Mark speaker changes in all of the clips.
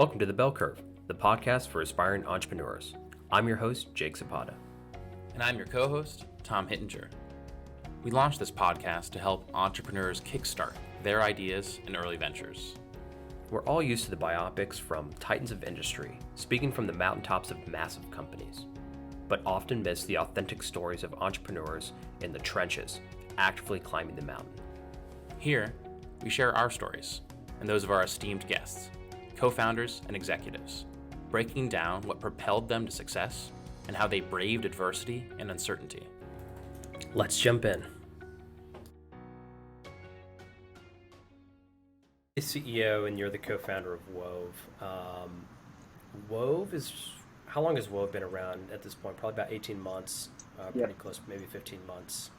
Speaker 1: Welcome to The Bell Curve, the podcast for aspiring entrepreneurs. I'm your host, Jake Zapata.
Speaker 2: And I'm your co-host, Tom Hittinger. We launched this podcast to help entrepreneurs kickstart their ideas and early ventures.
Speaker 1: We're all used to the biopics from titans of industry, speaking from the mountaintops of massive companies, but often miss the authentic stories of entrepreneurs in the trenches, actively climbing the mountain.
Speaker 2: Here, we share our stories and those of our esteemed guests, co-founders and executives, breaking down what propelled them to success and how they braved adversity and uncertainty.
Speaker 1: Let's jump in. You're the CEO and you're the co-founder of Wove. Wove is, how long has Wove been around at this point? Probably about 18 months, pretty close, maybe 15 months.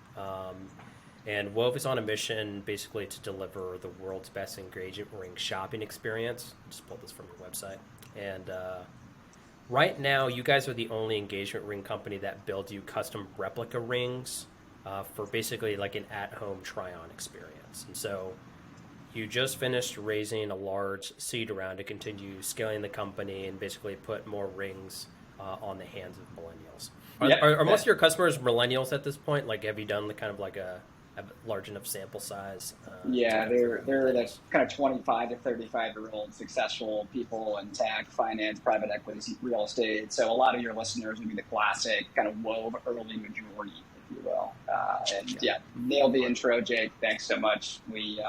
Speaker 1: And Wove is on a mission basically to deliver the world's best engagement ring shopping experience. Just pulled this from your website. And right now, you guys are the only engagement ring company that builds you custom replica rings for basically like an at-home try-on experience. And so you just finished raising a large seed round to continue scaling the company and basically put more rings on the hands of millennials. Are most of your customers millennials at this point? Like, have you done the kind of like a large enough sample size?
Speaker 3: They're like kind of 25 to 35-year-old successful people in tech, finance, private equity, real estate. So a lot of your listeners would be the classic kind of Wove early majority, if you will. Nailed the intro, Jake. Thanks so much. We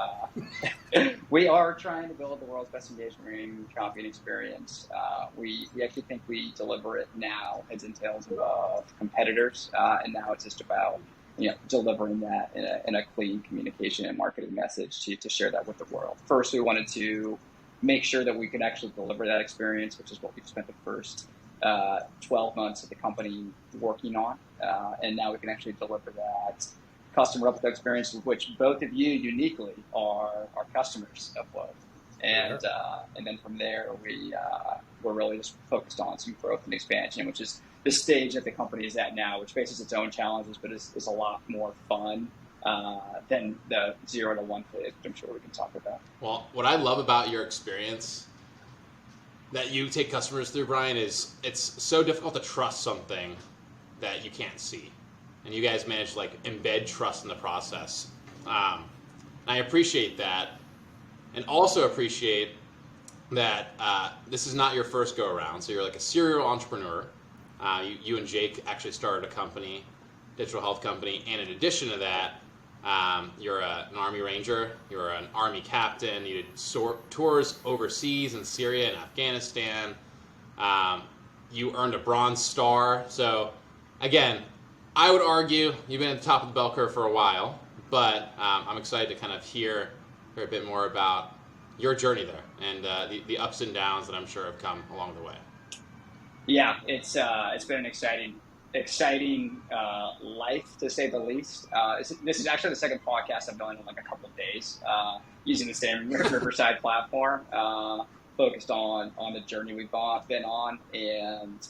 Speaker 3: are trying to build the world's best engagement ring shopping experience. We actually think we deliver it now heads and tails of competitors, and now it's just about delivering that in a clean communication and marketing message to share that with the world. First, we wanted to make sure that we could actually deliver that experience, which is what we've spent the first 12 months of the company working on. And now we can actually deliver that custom replica experience, which both of you uniquely are customers of Wove. And then from there, we're really just focused on some growth and expansion, which is the stage that the company is at now, which faces its own challenges, but is a lot more fun than the 0 to 1 phase, which I'm sure we can talk about.
Speaker 4: Well, what I love about your experience that you take customers through, Brian, is it's so difficult to trust something that you can't see. And you guys manage to embed trust in the process. I appreciate that. And also appreciate that this is not your first go around. So you're like a serial entrepreneur. You and Jake actually started a company, digital health company, and in addition to that, you're an Army Ranger, you're an Army captain, you did tours overseas in Syria and Afghanistan, you earned a Bronze Star. So again, I would argue you've been at the top of the bell curve for a while, but I'm excited to kind of hear a bit more about your journey there and the ups and downs that I'm sure have come along the way.
Speaker 3: Yeah, it's been an exciting life, to say the least. This is actually the second podcast I've done in a couple of days, using the same Riverside platform, focused on the journey we've been on. And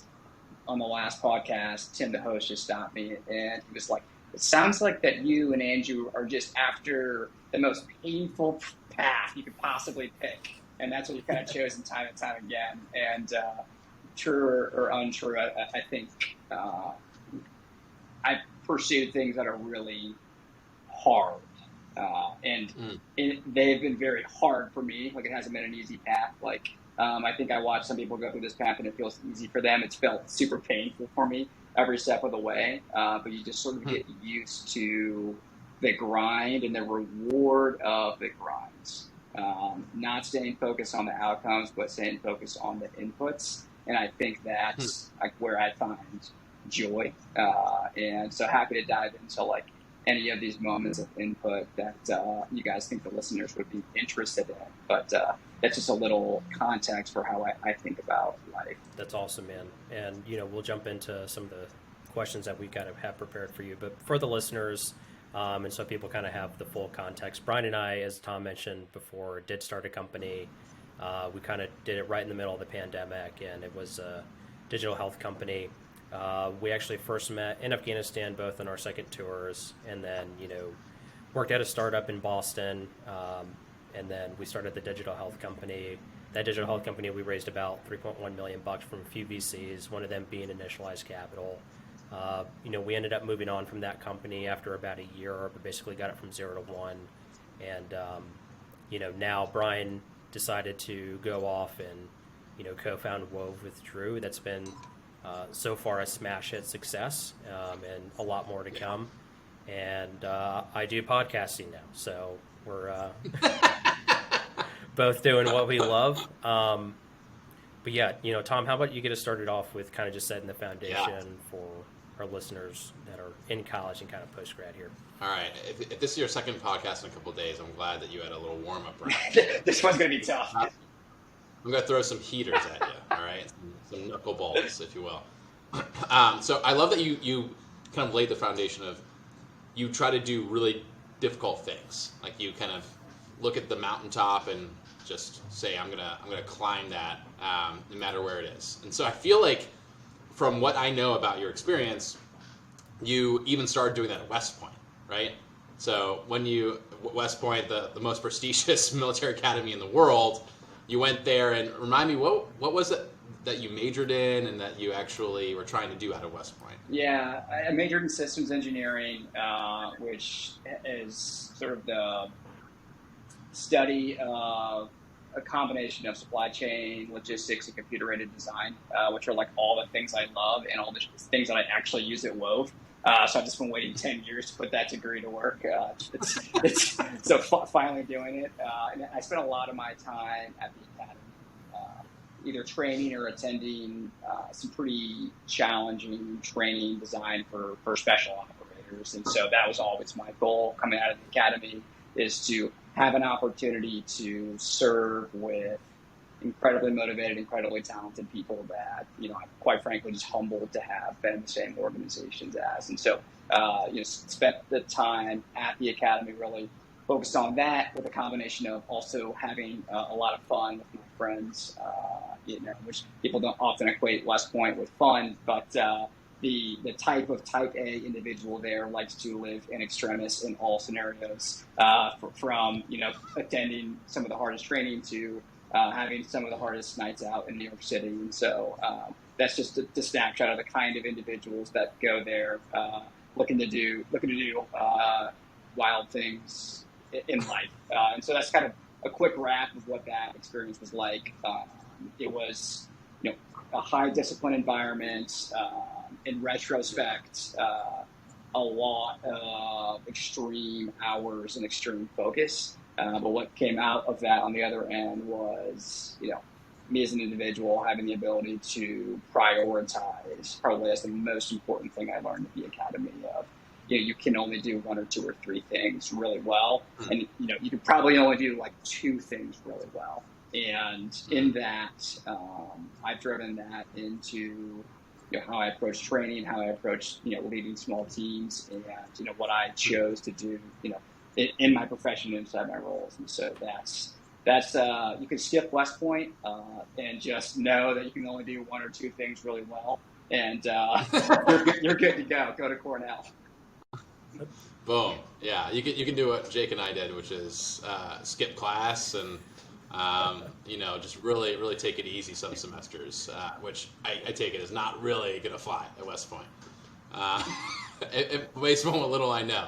Speaker 3: on the last podcast, Tim, the host, just stopped me, and he was like, "It sounds like that you and Andrew are just after the most painful path you could possibly pick," and that's what you've kind of chosen time and time again. And true or untrue, I think I pursued things that are really hard, and they've been very hard for me. It hasn't been an easy path. I think I watched some people go through this path and it feels easy for them. It's felt super painful for me every step of the way, but you just sort of get used to the grind and the reward of the grinds. Not staying focused on the outcomes, but staying focused on the inputs. And I think that's where I find joy. And so happy to dive into any of these moments of input that you guys think the listeners would be interested in. But that's just a little context for how I think about life.
Speaker 1: That's awesome, man. And, we'll jump into some of the questions that we kind of have prepared for you. But for the listeners, and so people kind of have the full context, Brian and I, as Tom mentioned before, did start a company. We kind of did it right in the middle of the pandemic, and it was a digital health company. We actually first met in Afghanistan, both on our second tours, and then, worked at a startup in Boston, and then we started the digital health company. That digital health company, we raised about $3.1 million from a few VCs, one of them being Initialized Capital. We ended up moving on from that company after about a year, but basically got it from 0 to 1. And, now Brian decided to go off and, co-found Wove with Drew. That's been so far a smash hit success, and a lot more to come. And I do podcasting now, so we're both doing what we love. But yeah, Tom, how about you get us started off with kind of just setting the foundation for our listeners that are in college and kind of post-grad here.
Speaker 4: All right. If this is your second podcast in a couple of days, I'm glad that you had a little warm-up round.
Speaker 3: This one's going to be tough.
Speaker 4: I'm going to throw some heaters at you, all right? Some knuckleballs, if you will. So I love that you kind of laid the foundation of you try to do really difficult things. Like you kind of look at the mountaintop and just say, I'm gonna climb that no matter where it is. And so I feel like from what I know about your experience, you even started doing that at West Point, right? So when West Point, the most prestigious military academy in the world, you went there, and remind me, what was it that you majored in and that you actually were trying to do out of West Point?
Speaker 3: Yeah, I majored in systems engineering, which is sort of the study of a combination of supply chain, logistics, and computer-aided design, which are like all the things I love and all the things that I actually use at Wove. So I've just been waiting 10 years to put that degree to work. So finally doing it. And I spent a lot of my time at the academy, either training or attending some pretty challenging training designed for special operators. And so that was always my goal coming out of the academy, is to have an opportunity to serve with incredibly motivated, incredibly talented people that, I'm quite frankly just humbled to have been in the same organizations as. And so, spent the time at the academy really focused on that, with a combination of also having a lot of fun with my friends, which people don't often equate West Point with fun, but the type A individual there likes to live in extremis in all scenarios, from attending some of the hardest training to having some of the hardest nights out in New York City. And so that's just a snapshot of the kind of individuals that go there looking to do wild things in life. And so that's kind of a quick wrap of what that experience was like. It was a high discipline environment. In retrospect, a lot of extreme hours and extreme focus. But what came out of that on the other end was, me as an individual having the ability to prioritize, probably as the most important thing I learned at the academy of, you can only do 1 or 2 or 3 things really well. And, you can probably only do like 2 things really well. And in that, I've driven that into how I approach training, how I approach leading small teams, and what I chose to do in my profession inside my roles. And so that's you can skip West Point and just know that you can only do 1 or 2 things really well, and you're good to go. Go to Cornell.
Speaker 4: Boom. Yeah, you can do what Jake and I did, which is skip class and just really take it easy some semesters, which I take it is not really going to fly at West Point. Based on what little I know.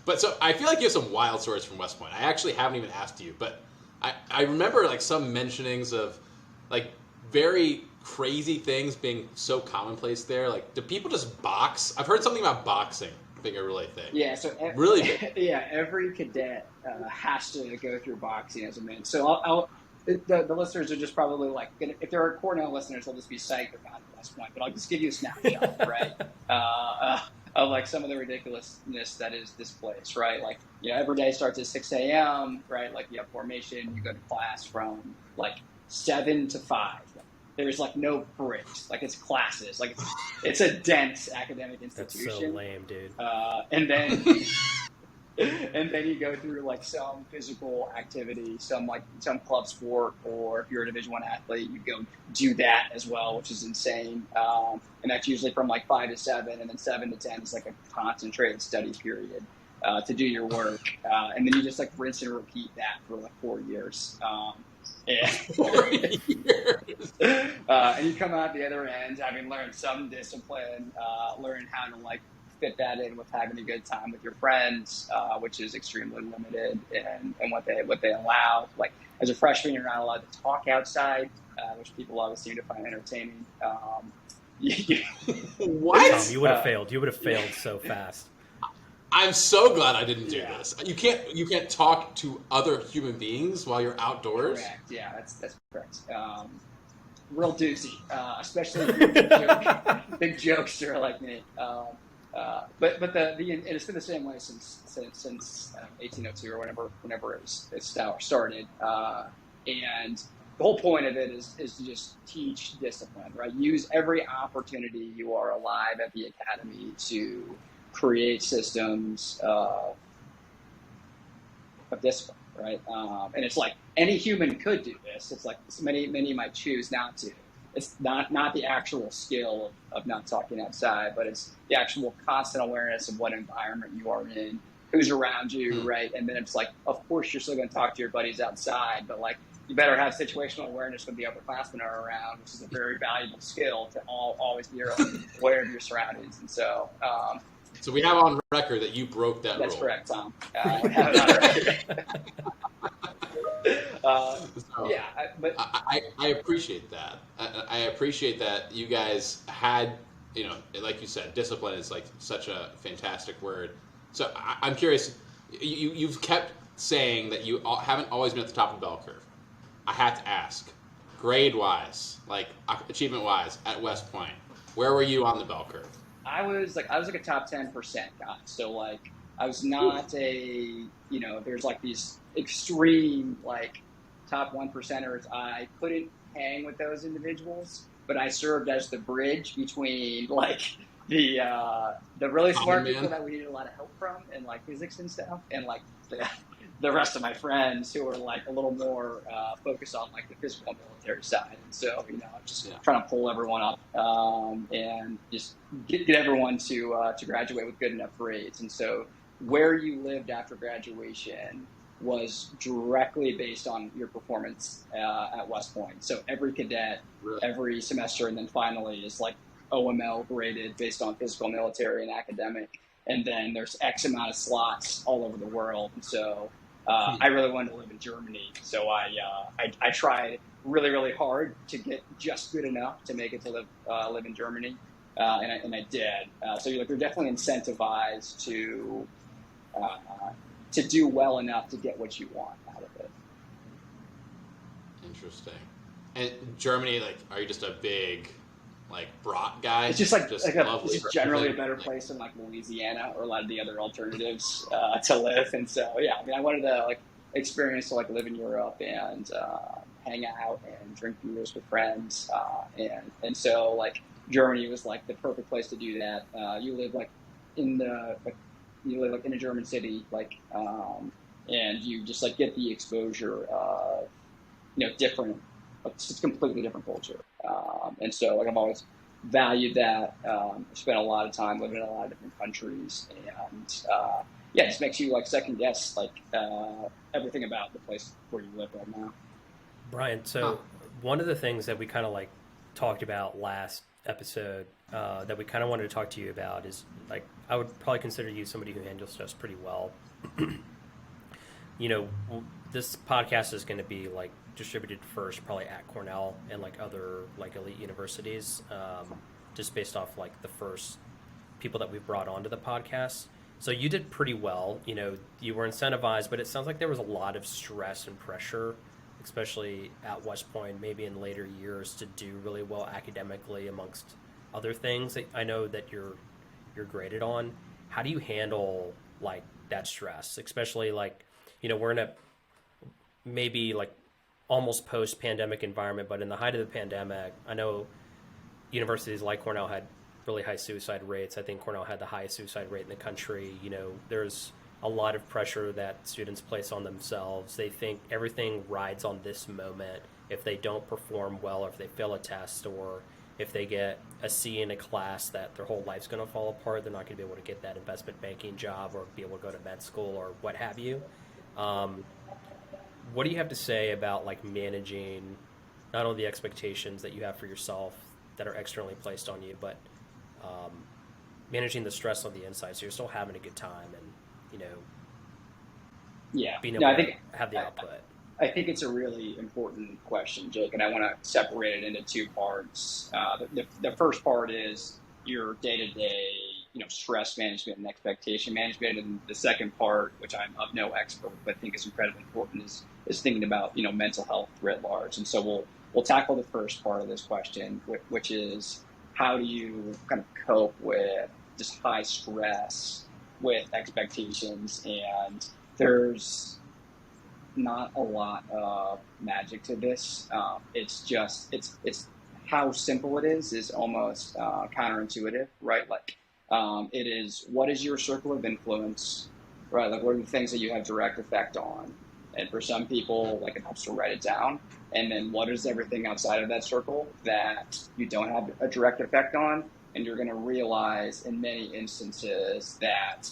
Speaker 4: But so I feel like you have some wild stories from West Point. I actually haven't even asked you, but I remember like some mentionings of like very crazy things being so commonplace there. Like, do people just box? I've heard something about boxing being a really thing.
Speaker 3: Yeah, so
Speaker 4: really big.
Speaker 3: Yeah, every cadet has to go through boxing as a man. So the listeners are just probably like, if there are Cornell listeners, they'll just be psyched about West Point. But I'll just give you a snapshot, right? Of like some of the ridiculousness that is this place, right? Like, every day starts at 6 a.m., right? Like, you have formation, you go to class from like 7 to 5. There's like no breaks, like it's classes, like it's a dense academic institution.
Speaker 1: That's so lame, dude.
Speaker 3: And then you go through like some physical activity, some club sport, or if you're a Division I athlete, you go do that as well, which is insane. And that's usually from like 5 to 7, and then 7 to 10 is like a concentrated study period. to do your work, and then you just like rinse and repeat that for like 4 years. And,
Speaker 4: 4 years.
Speaker 3: And you come out the other end having learned some discipline, learn how to like fit that in with having a good time with your friends, which is extremely limited and what they allow. Like as a freshman, you're not allowed to talk outside, which people always seem to find entertaining.
Speaker 4: What?
Speaker 1: You would have failed. You would have failed so fast.
Speaker 4: I'm so glad I didn't do this. You can't talk to other human beings while you're outdoors.
Speaker 3: Correct. Yeah, that's correct. Real doozy, especially if you're a big jokester like me. But and it's been the same way since 1802 or whenever it started. And the whole point of it is to just teach discipline, right? Use every opportunity you are alive at the academy to create systems of discipline, right? And it's like any human could do this. It's like many might choose not to. It's not the actual skill of not talking outside, but it's the actual constant awareness of what environment you are in, who's around you, right? And then it's like, of course, you're still going to talk to your buddies outside, but like you better have situational awareness when the upperclassmen are around, which is a very valuable skill to always be aware of your surroundings. And so.
Speaker 4: So we have on record that you broke that rule.
Speaker 3: That's correct, Tom. We have it on record. But
Speaker 4: I appreciate that. I appreciate that you guys had, like you said, discipline is like such a fantastic word. So I'm curious, you've kept saying that you haven't always been at the top of the bell curve. I have to ask, grade-wise, like achievement-wise, at West Point, where were you on the bell curve?
Speaker 3: I was like a top 10% guy. So like I was not there's like these extreme like top 1%ers. I couldn't hang with those individuals, but I served as the bridge between like the really smart people that we needed a lot of help from and like physics and stuff, and like the rest of my friends who were like a little more focused on like the physical and military side. And so, just trying to pull everyone up and just get everyone to graduate with good enough grades. And so where you lived after graduation was directly based on your performance at West Point. So every cadet, every semester, and then finally is like OML graded based on physical, military, and academic. And then there's X amount of slots all over the world. And so I really wanted to live in Germany. So I tried really, really hard to get just good enough to make it to live in Germany. And I did. So you're definitely incentivized to do well enough to get what you want out of it.
Speaker 4: Interesting. And Germany, like, are you just a big brat guy?
Speaker 3: It's just lovely. It's just generally a better
Speaker 4: Yeah.
Speaker 3: place than like Louisiana or a lot of the other alternatives to live. And so I wanted to experience to live in Europe and hang out and drink beers with friends. And so Germany was the perfect place to do that. You live in a German city, and you just get the exposure of different. It's a completely different culture. And so I've always valued that. Spent a lot of time living in a lot of different countries, and it just makes you second guess everything about the place where you live right now.
Speaker 1: Brian, so one of the things that we kind of talked about last episode that we kind of wanted to talk to you about is I would probably consider you somebody who handles stress pretty well. This podcast is going to be distributed first probably at Cornell and other elite universities, just based off the first people that we've brought onto the podcast. So you did pretty well. You were incentivized, but it sounds like there was a lot of stress and pressure, especially at West Point, maybe in later years, to do really well academically amongst other things that I know that you're graded on. How do you handle that stress, especially we're in a maybe almost post-pandemic environment, but in the height of the pandemic, I know universities like Cornell had really high suicide rates. I think Cornell had the highest suicide rate in the country. There's a lot of pressure that students place on themselves. They think everything rides on this moment. If they don't perform well, or if they fail a test, or if they get a C in a class that their whole life's going to fall apart. They're not going to be able to get that investment banking job or be able to go to med school or what have you. What do you have to say about like managing not only the expectations that you have for yourself that are externally placed on you, but managing the stress on the inside so you're still having a good time and, being able to have the output?
Speaker 3: I think it's a really important question, Jake, and I want to separate it into two parts. The first part is your day-to-day, stress management and expectation management, and the second part, which I'm no expert, but think is incredibly important, is thinking about mental health writ large. And so we'll tackle the first part of this question, which is how do you kind of cope with just high stress with expectations? And there's not a lot of magic to this. It's how simple it is almost counterintuitive, right? Like it is, what is your circle of influence, right? Like what are the things that you have direct effect on? And for some people, like it helps to write it down. And then what is everything outside of that circle that you don't have a direct effect on? And you're going to realize in many instances that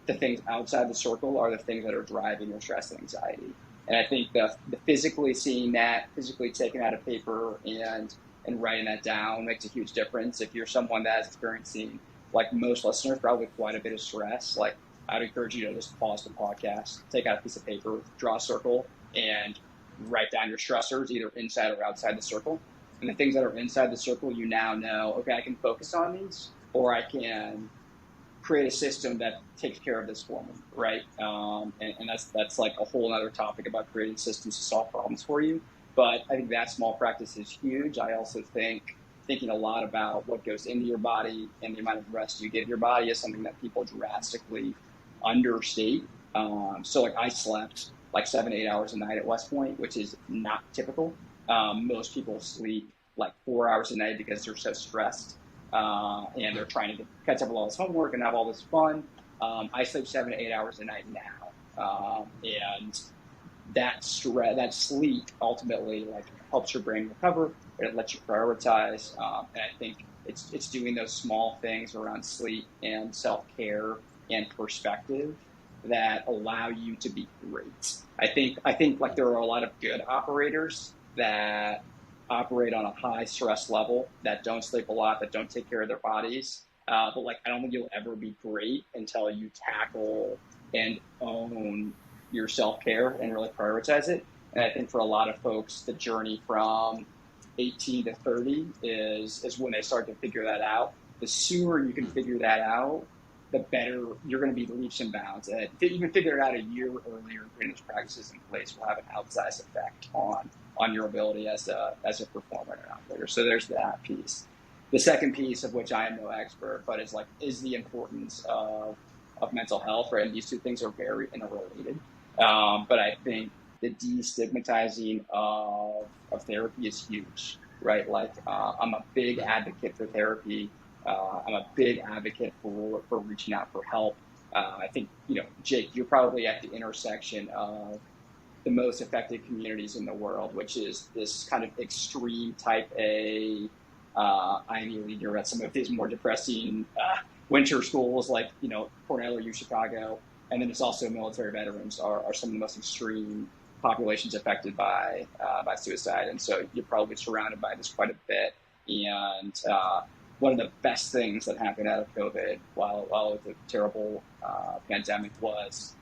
Speaker 3: the things outside the circle are the things that are driving your stress and anxiety. And I think the physically seeing that, physically taking out a paper and writing that down makes a huge difference. If you're someone that's experiencing, like most listeners, probably quite a bit of stress, like I'd encourage you to just pause the podcast, take out a piece of paper, draw a circle, and write down your stressors, either inside or outside the circle. And the things that are inside the circle, you now know, okay, I can focus on these, or I can create a system that takes care of this for me, right? And that's like a whole other topic about creating systems to solve problems for you. But I think that small practice is huge. I also think thinking a lot about what goes into your body and the amount of rest you give your body is something that people drastically understate. So like I slept like 7 to 8 hours a night at West Point, which is not typical. Most people sleep like 4 hours a night because they're so stressed and they're trying to catch up with all this homework and have all this fun. I sleep 7 to 8 hours a night now, and that sleep ultimately like helps your brain recover. It lets you prioritize, and I think it's doing those small things around sleep and self-care and perspective that allow you to be great. I think like there are a lot of good operators that operate on a high stress level, that don't sleep a lot, that don't take care of their bodies. But like, I don't think you'll ever be great until you tackle and own your self-care and really prioritize it. And I think for a lot of folks, the journey from 18 to 30 is when they start to figure that out. The sooner you can figure that out, the better you're going to be leaps and bounds. And you can figure it out a year earlier, putting those practices in place will have an outsized effect on your ability as a performer and an operator. So there's that piece. The second piece, of which I am no expert, but is the importance of mental health, right? And these two things are very interrelated. But I think the destigmatizing of therapy is huge, right? Like I'm a big advocate for therapy. I'm a big advocate for reaching out for help. I think, Jake, you're probably at the intersection of the most affected communities in the world, which is this kind of extreme type A Ivy Leaguer at some of these more depressing winter schools like, Cornell or U Chicago. And then it's also military veterans are some of the most extreme populations affected by suicide. And so you're probably surrounded by this quite a bit. And one of the best things that happened out of COVID while it was a terrible pandemic was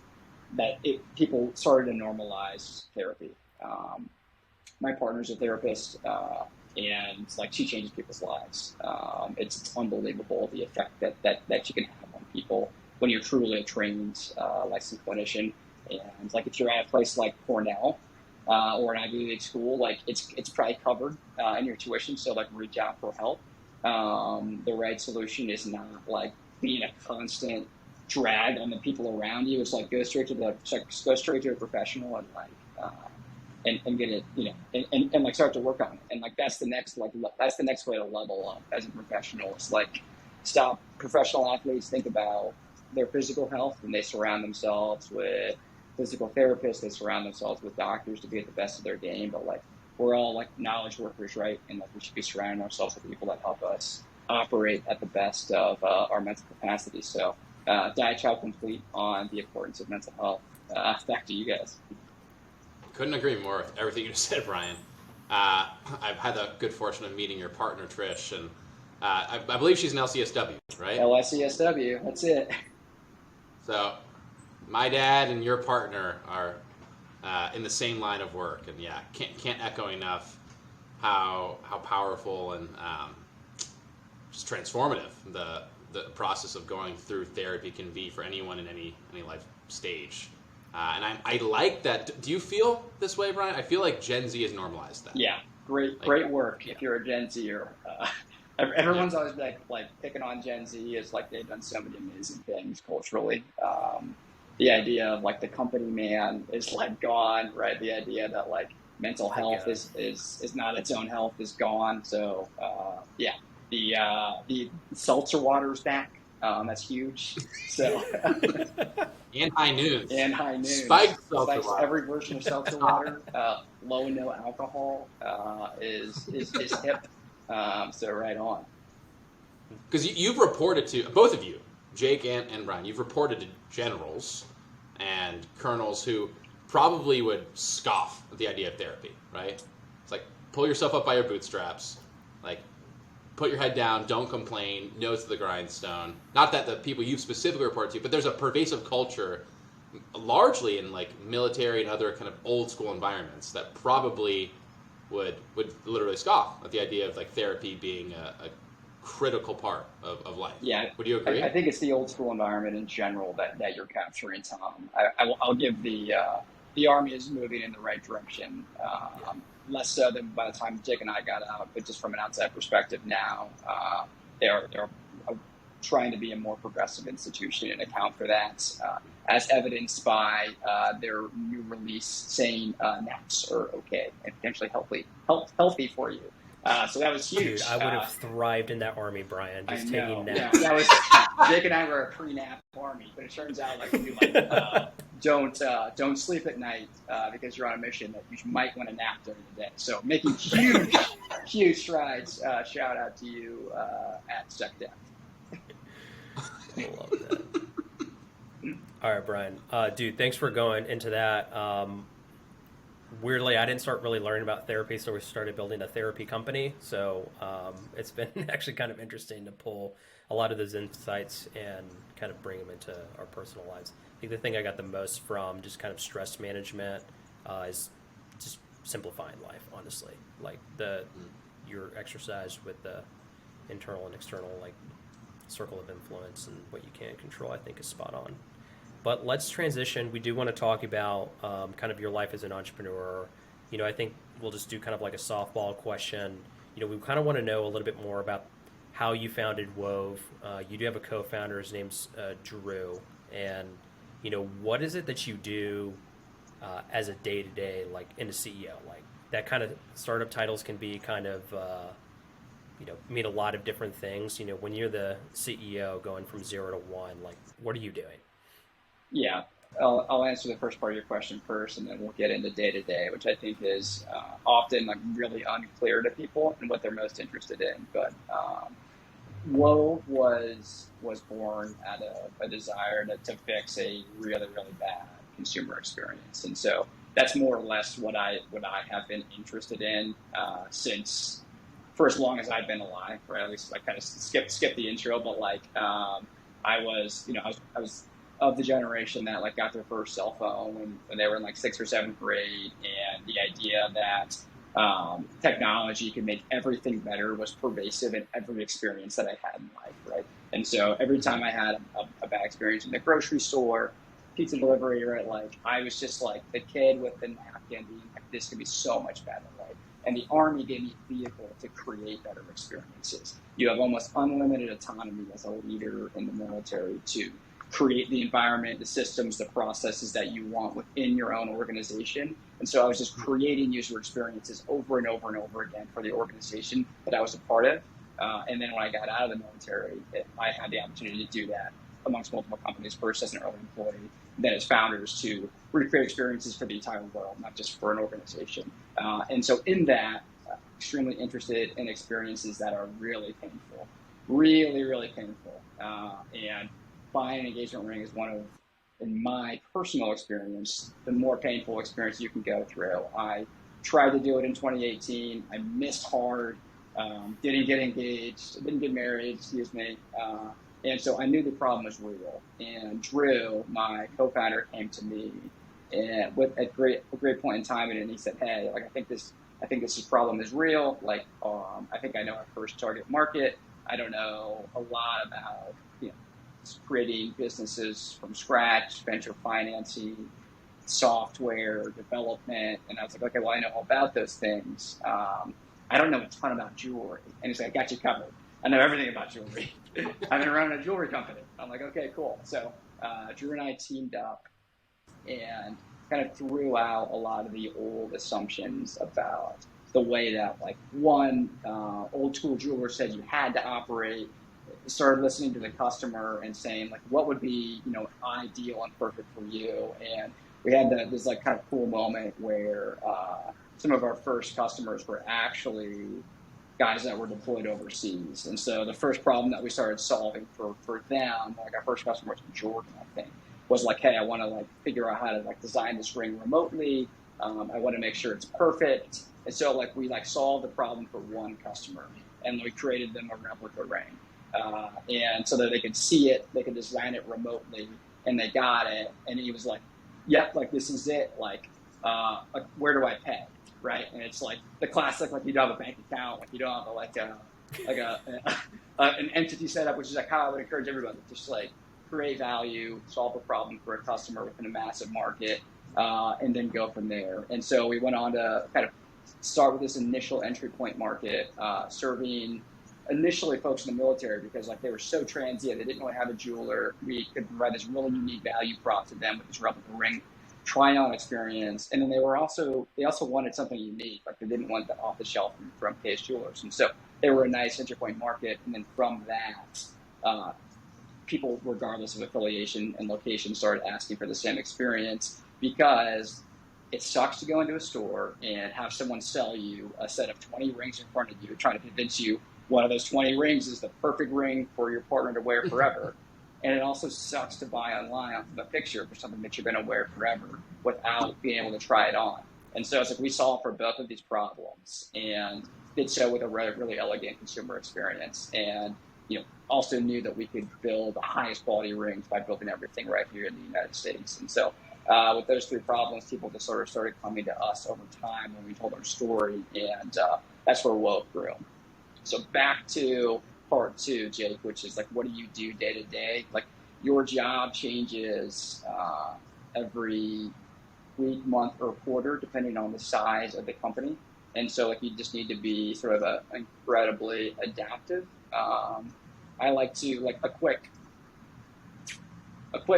Speaker 3: that people started to normalize therapy. My partner's a therapist, and like she changes people's lives. It's unbelievable the effect that you can have on people when you're truly a trained licensed clinician. And like if you're at a place like Cornell or an Ivy League school, like it's probably covered in your tuition. So like reach out for help. The right solution is not like being a constant drag on the people around you. It's like go straight to a professional and like and get it, and like start to work on it. And like that's the next way to level up as a professional. It's like stop professional athletes think about their physical health and they surround themselves with physical therapists. They surround themselves with doctors to be at the best of their game. But like we're all like knowledge workers, right? And like we should be surrounding ourselves with people that help us operate at the best of our mental capacity. So diatribe complete on the importance of mental health. Back to you guys.
Speaker 4: Couldn't agree more with everything you just said, Brian. I've had the good fortune of meeting your partner, Trish, and I believe she's an LCSW, right?
Speaker 3: LSCSW, that's it.
Speaker 4: So my dad and your partner are in the same line of work, and yeah, can't echo enough how powerful and just transformative the process of going through therapy can be for anyone in any life stage. And I like that. Do you feel this way, Brian? I feel like Gen Z has normalized that.
Speaker 3: Yeah, great work. If you're a Gen Zer, everyone's always like picking on Gen Z as like they've done so many amazing things culturally. The idea of like the company man is like gone, right? The idea that like mental health is not its own health is gone. So the seltzer water's back. That's huge. So
Speaker 4: and high noons.
Speaker 3: Spiked seltzer water. Every version of seltzer water, low no alcohol, is hip. So right on.
Speaker 4: Because you've reported to both of you, Jake and Brian. You've reported to generals and colonels who probably would scoff at the idea of therapy. Right? It's like pull yourself up by your bootstraps. Like put your head down, don't complain, nose to the grindstone. Not that the people you've specifically reported to, but there's a pervasive culture, largely in like military and other kind of old school environments, that probably would literally scoff at the idea of like therapy being a critical part of life.
Speaker 3: Yeah.
Speaker 4: Would you agree?
Speaker 3: I think it's the old school environment in general that you're capturing, Tom. I'll give the Army is moving in the right direction. Less so than by the time Jake and I got out, but just from an outside perspective now, they're trying to be a more progressive institution and account for that, as evidenced by their new release saying naps are okay and potentially healthy for you. So that was huge.
Speaker 1: Dude, I would have thrived in that Army, Brian, just taking naps.
Speaker 3: Yeah, that was Jake and I were a pre-nap Army, but it turns out like we don't sleep at night because you're on a mission that you might want to nap during the day. So making huge strides. Shout out to you at SecDef.
Speaker 1: I love that. All right, Brian. Dude, thanks for going into that. Weirdly, I didn't start really learning about therapy, so we started building a therapy company. So it's been actually kind of interesting to pull a lot of those insights and kind of bring them into our personal lives. I think the thing I got the most from just kind of stress management is just simplifying life, honestly. Like your exercise with the internal and external like circle of influence and what you can control, I think is spot on. But let's transition. We do want to talk about kind of your life as an entrepreneur. You know, I think we'll just do kind of like a softball question. You know, we kind of want to know a little bit more about how you founded Wove. You do have a co-founder. His name's Drew. And, you know, what is it that you do as a day-to-day, like in a CEO? Like that kind of startup titles can be kind of, you know, mean a lot of different things. You know, when you're the CEO going from 0 to 1, like what are you doing?
Speaker 3: Yeah, I'll answer the first part of your question first, and then we'll get into day-to-day, which I think is often like really unclear to people and what they're most interested in. But Wove was born out of a desire to fix a really, really bad consumer experience. And so that's more or less what I have been interested in since for as long as I've been alive, right? At least I kind of skip the intro, but like I was of the generation that like got their first cell phone when they were in like 6th or 7th grade, and the idea that technology could make everything better was pervasive in every experience that I had in life, right? And so every time I had a bad experience in the grocery store, pizza delivery, right, like I was just like the kid with the napkin being like, this could be so much better, right? And the Army gave me a vehicle to create better experiences. You have almost unlimited autonomy as a leader in the military to create the environment, the systems, the processes that you want within your own organization. And so I was just creating user experiences over and over and over again for the organization that I was a part of. And then when I got out of the military, I had the opportunity to do that amongst multiple companies, first as an early employee, then as founders to recreate experiences for the entire world, not just for an organization. And so in that, extremely interested in experiences that are really painful, really, really painful. And buying an engagement ring is one of, in my personal experience, the more painful experience you can go through. I tried to do it in 2018. I missed hard, didn't get engaged, didn't get married, excuse me. And so I knew the problem was real. And Drew, my co-founder, came to me and with a great point in time, and he said, "Hey, like I think this problem is real. Like, I think I know our first target market. I don't know a lot about creating businesses from scratch, venture financing, software development." And I was like, "Okay, well, I know all about those things. I don't know a ton about jewelry." And he's like, "I got you covered. I know everything about jewelry. I've been running a jewelry company." I'm like, "Okay, cool." So Drew and I teamed up and kind of threw out a lot of the old assumptions about the way that, like, one old school jeweler said you had to operate. Started listening to the customer and saying, like, what would be, ideal and perfect for you. And we had this like kind of cool moment where some of our first customers were actually guys that were deployed overseas. And so the first problem that we started solving for them, like our first customer was in Jordan, I think, was like, "Hey, I want to like figure out how to like design this ring remotely. I want to make sure it's perfect." And so like we like solved the problem for one customer, and we created them a replica ring. And so that they could see it, they could design it remotely, and they got it. And he was like, "Yep, like this is it. Like where do I pay?" Right? And it's like the classic, like you don't have a bank account, like you don't have an entity set up, which is like how I would encourage everybody, just like create value, solve a problem for a customer within a massive market, and then go from there. And so we went on to kind of start with this initial entry point market, serving initially folks in the military because like they were so transient, they didn't really have a jeweler. We could provide this really unique value prop to them with this replica ring try-on experience. And then they also wanted something unique, like they didn't want the off-the-shelf from Case Jewelers. And so they were a nice entry point market. And then from that, people, regardless of affiliation and location, started asking for the same experience because it sucks to go into a store and have someone sell you a set of 20 rings in front of you, trying to convince you one of those 20 rings is the perfect ring for your partner to wear forever. And it also sucks to buy online off of a picture for something that you're going to wear forever without being able to try it on. And so it's like we solved for both of these problems and did so with a really elegant consumer experience. And also knew that we could build the highest quality rings by building everything right here in the United States. And so with those three problems, people just sort of started coming to us over time when we told our story. And that's where Wove grew. So back to part two, Jake, which is like, what do you do day to day? Like your job changes every week, month, or quarter, depending on the size of the company. And so like you just need to be sort of incredibly adaptive. I like to like a quick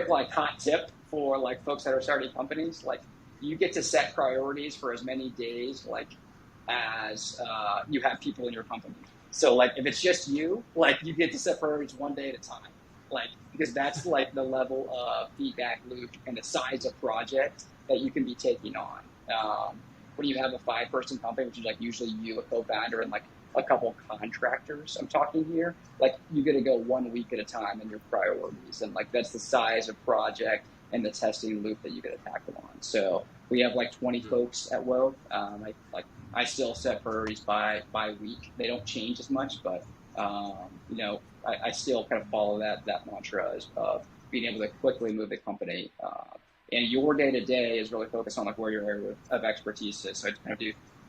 Speaker 3: like hot tip for like folks that are starting companies. Like you get to set priorities for as many days like as you have people in your company. So like if it's just you, like you get to set priorities one day at a time, like because that's like the level of feedback loop and the size of project that you can be taking on. When you have a 5-person company, which is like usually you, a co-founder, and like a couple contractors, I'm talking here, like you get to go 1 week at a time in your priorities, and like that's the size of project and the testing loop that you get to tackle on. So we have like 20 folks at Wove. I still set priorities by week. They don't change as much, but I still kind of follow that mantra of being able to quickly move the company. And your day to day is really focused on like where your area of expertise is. So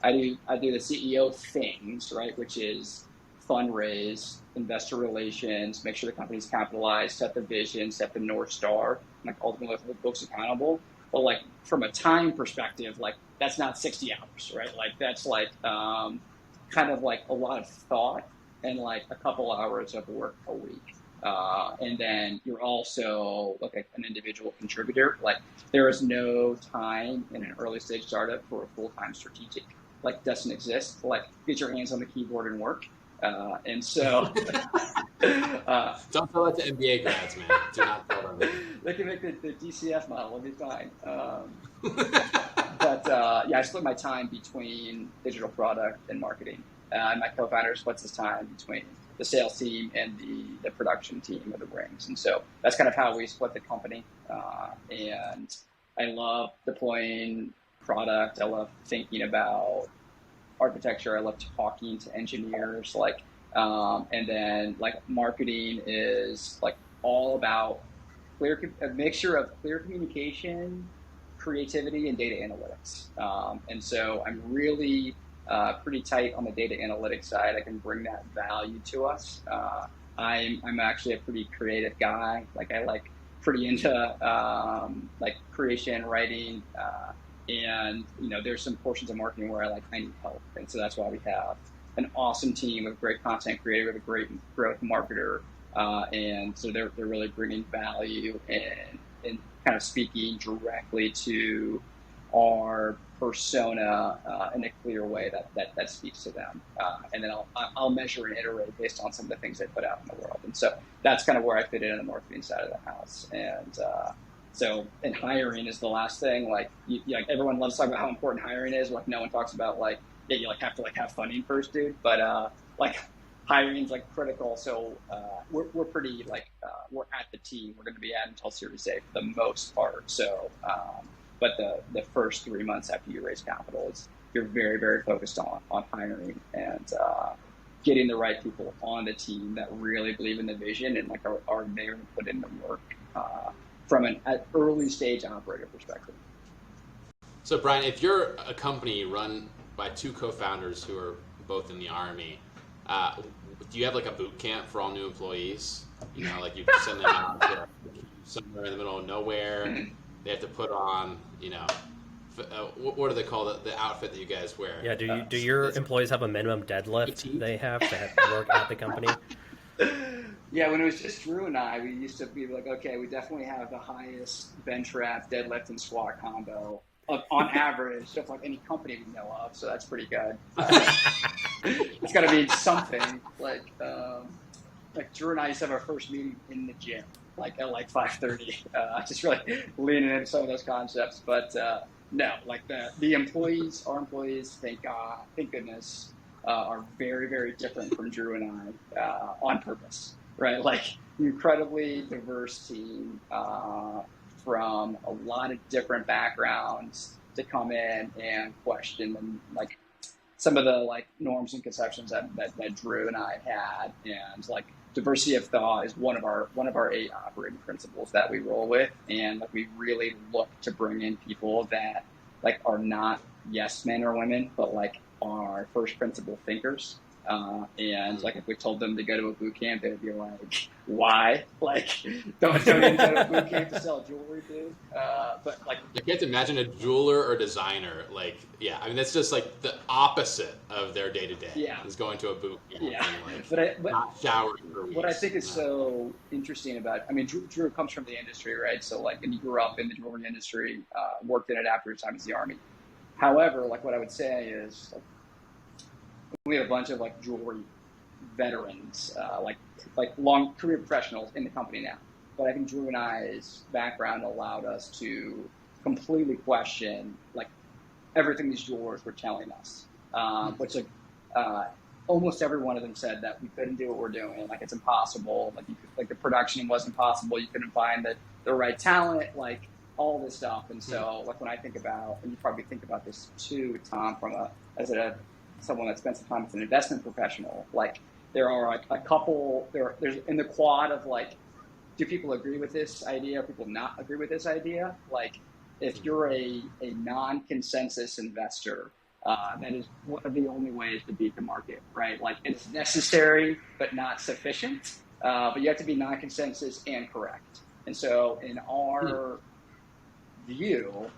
Speaker 3: I do the CEO things, right, which is fundraise, investor relations, make sure the company's capitalized, set the vision, set the North Star, and like ultimately hold folks accountable. But like from a time perspective, like that's not 60 hours, right? Like that's like kind of like a lot of thought and like a couple hours of work a week. And then you're also like an individual contributor. Like there is no time in an early stage startup for a full-time strategic. Like doesn't exist. Like get your hands on the keyboard and work. And so
Speaker 4: don't tell that to MBA grads, man. Do not tell them.
Speaker 3: They can make the DCF model. It'll be fine. But I split my time between digital product and marketing. And my co-founder splits his time between the sales team and the production team of the rings. And so that's kind of how we split the company. And I love deploying product. I love thinking about architecture. I love talking to engineers. And then marketing is all about a mixture of clear communication, creativity, and data analytics. And so I'm really pretty tight on the data analytics side. I can bring that value to us. I'm actually a pretty creative guy. I like pretty into creation, writing, and there's some portions of marketing where I need help. And so that's why we have an awesome team of great content creator, with a great growth marketer. And so they're really bringing value and kind of speaking directly to our persona in a clear way that speaks to them. And then I'll measure and iterate based on some of the things they put out in the world. And so that's kind of where I fit in on the marketing side of the house. And and hiring is the last thing. Everyone loves talking about how important hiring is. No one talks about you have to have funding first, dude. But hiring is critical. So we're pretty we're at the team. We're going to be at until Series A for the most part. So but the first 3 months after you raise capital you're very, very focused on hiring and getting the right people on the team that really believe in the vision and are there to put in the work from an early stage operator perspective.
Speaker 4: So Brian, if you're a company run by two co-founders who are both in the Army, do you have a boot camp for all new employees? You send them out to somewhere in the middle of nowhere. They have to put on, what do they call the outfit that you guys wear?
Speaker 1: Yeah, do your employees have a minimum deadlift they have to work at the company?
Speaker 3: Yeah, when it was just Drew and I, we used to be okay, we definitely have the highest bench rep, deadlift, and squat combo on average, just any company we know of. So that's pretty good. It's got to be something Drew and I used to have our first meeting in the gym, at 5:30. Just really leaning into some of those concepts. But no, the employees, our employees, thank goodness, are very, very different from Drew and I on purpose, right? Incredibly diverse team from a lot of different backgrounds to come in and question them, some of the norms and conceptions that Drew and I had, and diversity of thought is one of our 8 operating principles that we roll with, and we really look to bring in people that are not yes men or women, but are first principle thinkers. And if we told them to go to a boot camp, they'd be why? Don't even go to a boot camp to sell jewelry, dude. But
Speaker 4: I can't imagine a jeweler or designer. That's just the opposite of their day to day. Is going to a boot camp and
Speaker 3: but
Speaker 4: not showering for weeks.
Speaker 3: What I think is so interesting about, Drew comes from the industry, right? So and he grew up in the jewelry industry, worked in it after his time as the Army. However, what I would say is we have a bunch of jewelry veterans, long career professionals in the company now. But I think Drew and I's background allowed us to completely question everything these jewelers were telling us, which almost every one of them said that we couldn't do what we're doing, it's impossible, the production wasn't possible, you couldn't find the right talent, all this stuff. And so when I think about, and you probably think about this too, Tom, as someone that spends some time as an investment professional, there are a couple, there's in the quad of do people agree with this idea? Or people not agree with this idea? If you're a non-consensus investor, that is one of the only ways to beat the market, right? It's necessary, but not sufficient. But you have to be non-consensus and correct. And so in our view,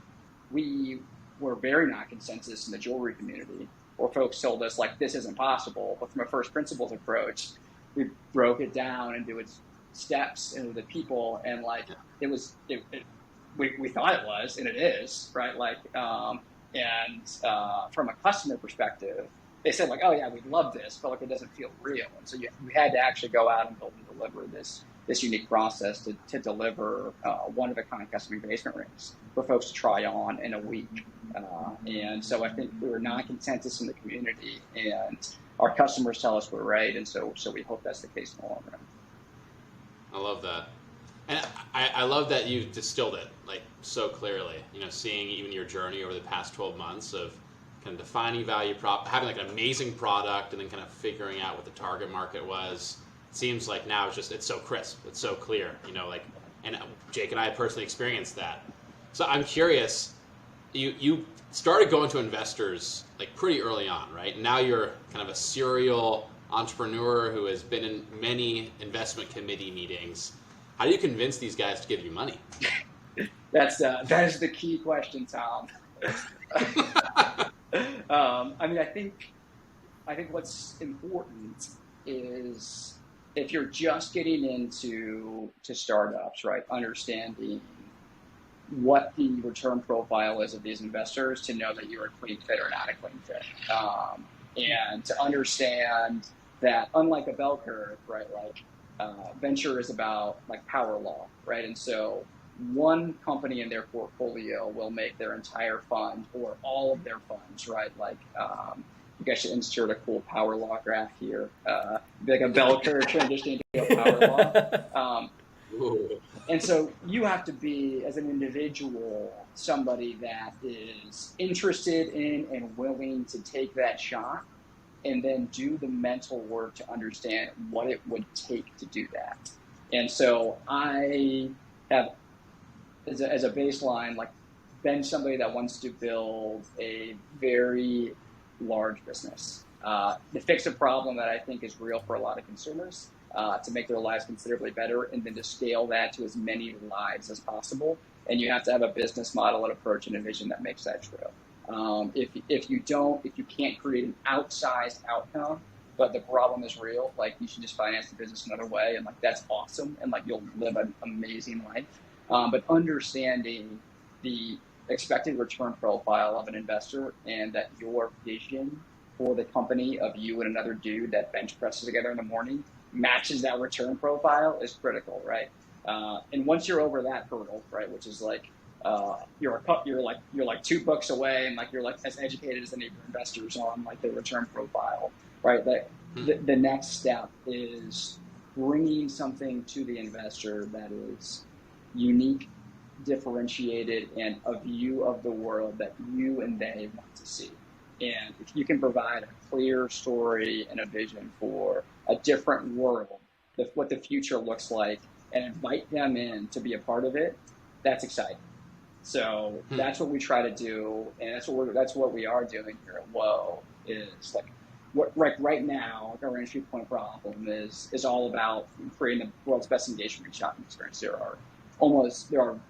Speaker 3: we were very non-consensus in the jewelry community, where folks told us this isn't possible. But from a first principles approach, we broke it down into its steps into the people, and we thought it was, and it is, right? From a customer perspective, they said like, oh yeah, we love this, but like it doesn't feel real. And so we had to actually go out and build and deliver this unique process to deliver one-of-a-kind custom engagement rings for folks to try on in a week. And so I think we were non-consensus in the community, and our customers tell us we're right, and so we hope that's the case in the long run.
Speaker 4: I love that. And I love that you distilled it like so clearly, seeing even your journey over the past 12 months of kind of defining value prop, having like an amazing product, and then kind of figuring out what the target market was. It seems like now it's so crisp, it's so clear, and Jake and I personally experienced that. So I'm curious, you started going to investors like pretty early on, right? Now you're kind of a serial entrepreneur who has been in many investment committee meetings. How do you convince these guys to give you money?
Speaker 3: That is the key question, Tom. I think what's important is if you're just getting into startups, right, understanding what the return profile is of these investors to know that you're a clean fit or not a clean fit, and to understand that unlike a bell curve, right, like venture is about like power law, right, and so one company in their portfolio will make their entire fund or all of their funds, right? Like, you guys should insert a cool power law graph here, like a bell curve transitioning to a power law. And so you have to be, as an individual, somebody that is interested in and willing to take that shot and then do the mental work to understand what it would take to do that. And so I have, as a baseline, like been somebody that wants to build a very large business, to fix a problem that I think is real for a lot of consumers, to make their lives considerably better, and then to scale that to as many lives as possible. And you have to have a business model and approach and a vision that makes that true. If you can't create an outsized outcome, but the problem is real, like you should just finance the business another way, and like that's awesome, and like you'll live an amazing life. But understanding the expected return profile of an investor and that your vision for the company of you and another dude that bench presses together in the morning matches that return profile is critical, right? And once you're over that hurdle, right, which is like you're like 2 books away, and like you're like as educated as any of your investors on like the return profile, right? The next step is bringing something to the investor that is unique, differentiated, and a view of the world that you and they want to see. And if you can provide a clear story and a vision for a different world, what the future looks like, and invite them in to be a part of it, that's exciting. So that's what we try to do, and that's what we are doing here at Wove. Is like right now, our entry point problem is all about creating the world's best engagement shopping experience. There are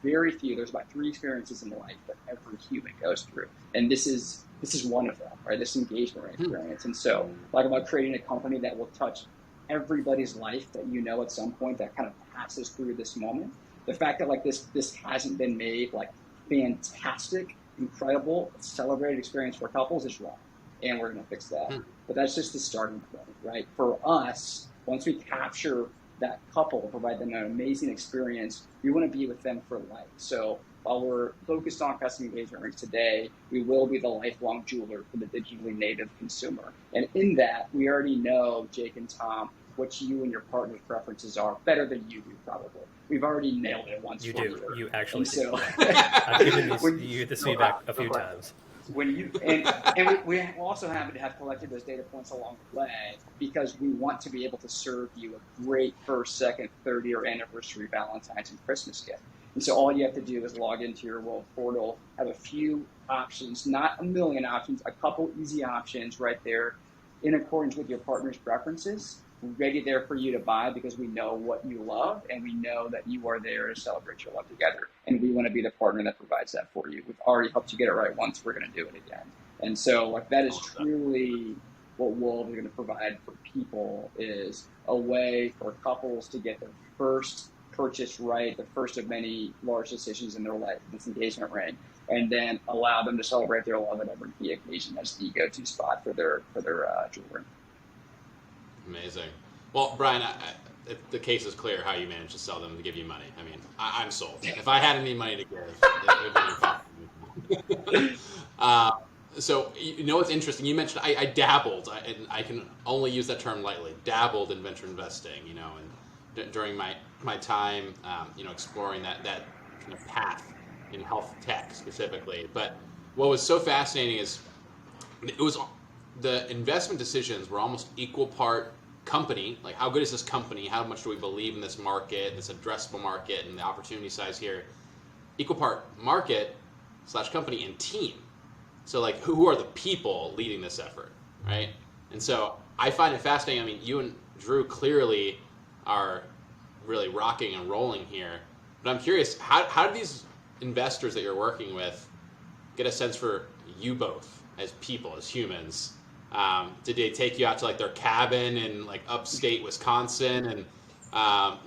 Speaker 3: very few. There's about 3 experiences in life that every human goes through, and this is one of them, right? This engagement experience. And so, like about creating a company that will touch everybody's life that at some point that kind of passes through this moment. The fact that like this hasn't been made like fantastic, incredible, celebrated experience for couples is wrong, and we're going to fix that. But that's just the starting point, right? For us, once we capture that couple, provide them an amazing experience, we want to be with them for life. So while we're focused on custom engagement rings today, we will be the lifelong jeweler for the digitally native consumer. And in that, we already know, Jake and Tom, what you and your partner's preferences are better than you do, probably. We've already nailed it once.
Speaker 1: You do. You actually do.
Speaker 3: So,
Speaker 1: I've given you this feedback a few times.
Speaker 3: We also happen to have collected those data points along the way because we want to be able to serve you a great first, second, 30-year anniversary, Valentine's, and Christmas gift. And so all you have to do is log into your Wove portal, have a few options, not a million options, a couple easy options right there in accordance with your partner's preferences, ready there for you to buy because we know what you love and we know that you are there to celebrate your love together. And we want to be the partner that provides that for you. We've already helped you get it right once. We're going to do it again. And so like that is truly what Wove is going to provide for people, is a way for couples to get their first purchase right, the first of many large decisions in their life, this engagement ring. and then allow them to celebrate their love at every key occasion as the go-to spot for their jewelry.
Speaker 4: Amazing. Well, Brian, the case is clear how you managed to sell them to give you money. I mean, I'm sold. If I had any money to give, it would be so, you know what's interesting? You mentioned I dabbled, and I can only use that term lightly, dabbled in venture investing, you know, and during my time, you know, exploring that kind of path in health tech specifically. But what was so fascinating is the investment decisions were almost equal part company, like how good is this company, how much do we believe in this market, this addressable market, and the opportunity size here, equal part market / company and team. So like who are the people leading this effort, right? And so I find it fascinating. I mean, you and Drew clearly are really rocking and rolling here, but I'm curious, how do these investors that you're working with get a sense for you both as people, as humans? Did they take you out to like their cabin in like upstate Wisconsin and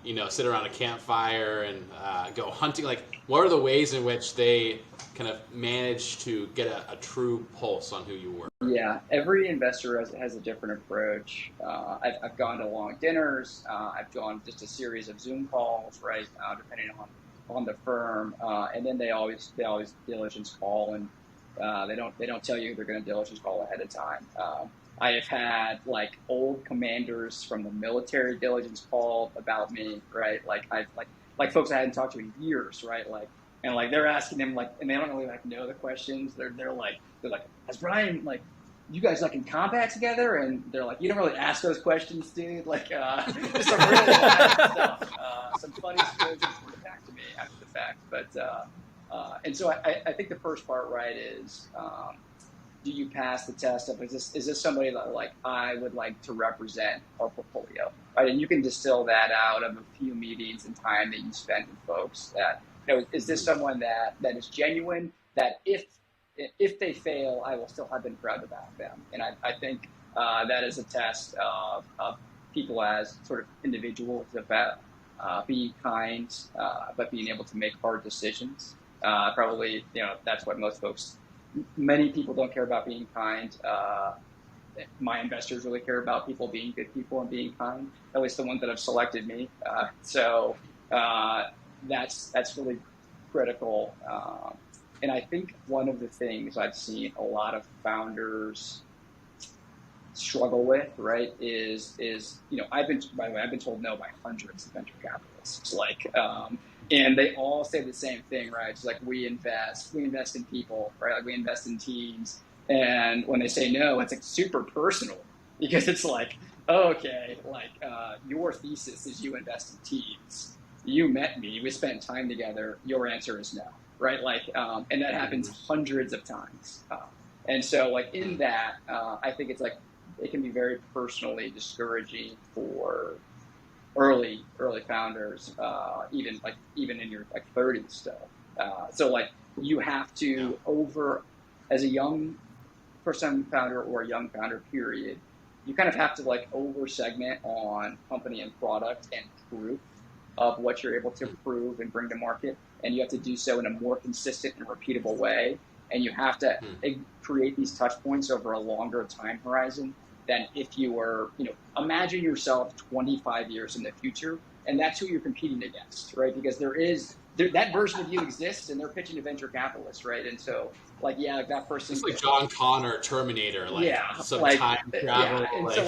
Speaker 4: you know, sit around a campfire and go hunting? Like, what are the ways in which they kind of manage to get a true pulse on who you were?
Speaker 3: Yeah, every investor has a different approach. I've gone to long dinners. I've gone just a series of Zoom calls, right, depending on the firm, and then they always diligence call, and they don't tell you they're going to diligence call ahead of time. I have had like old commanders from the military diligence call about me, right? Like like folks I hadn't talked to in years, right? Like, and like they're asking them like, and they don't really like know the questions. They're like, has Brian, like, you guys like in combat together? And they're like, you don't really ask those questions, dude. Like, just some really wild stuff. Some funny stories reported back to me after the fact. But and so I think the first part, right, is do you pass the test of is this somebody that like I would like to represent our portfolio, right? And you can distill that out of a few meetings and time that you spend with folks. That, you know, is this someone that is genuine? That if they fail, I will still have been proud about them. And I think that is a test of people as sort of individuals about being kind, but being able to make hard decisions. Probably, you know, that's what most folks. Many people don't care about being kind. My investors really care about people being good people and being kind. At least the ones that have selected me. So that's really critical. And I think one of the things I've seen a lot of founders struggle with, right, is you know, I've been told no by hundreds of venture capitalists. Like, and they all say the same thing, right? It's like we invest in people, right? Like we invest in teams. And when they say no, it's like super personal because it's like, oh, okay, like your thesis is you invest in teams. You met me, we spent time together. Your answer is no, right? Like, and that happens hundreds of times. And so, like in that, I think it's like it can be very personally discouraging for early founders, even in your like 30s still. So like you have to as a young first-time founder or a young founder period, you kind of have to like over segment on company and product and proof of what you're able to prove and bring to market, and you have to do so in a more consistent and repeatable way. And you have to create these touch points over a longer time horizon than if you were, you know, imagine yourself 25 years in the future, and that's who you're competing against, right? Because that version of you exists, and they're pitching to venture capitalists, right? And so, like, yeah, like that person.
Speaker 4: It's like John Connor, Terminator, like some
Speaker 3: like,
Speaker 4: time travel.
Speaker 3: Yeah, and so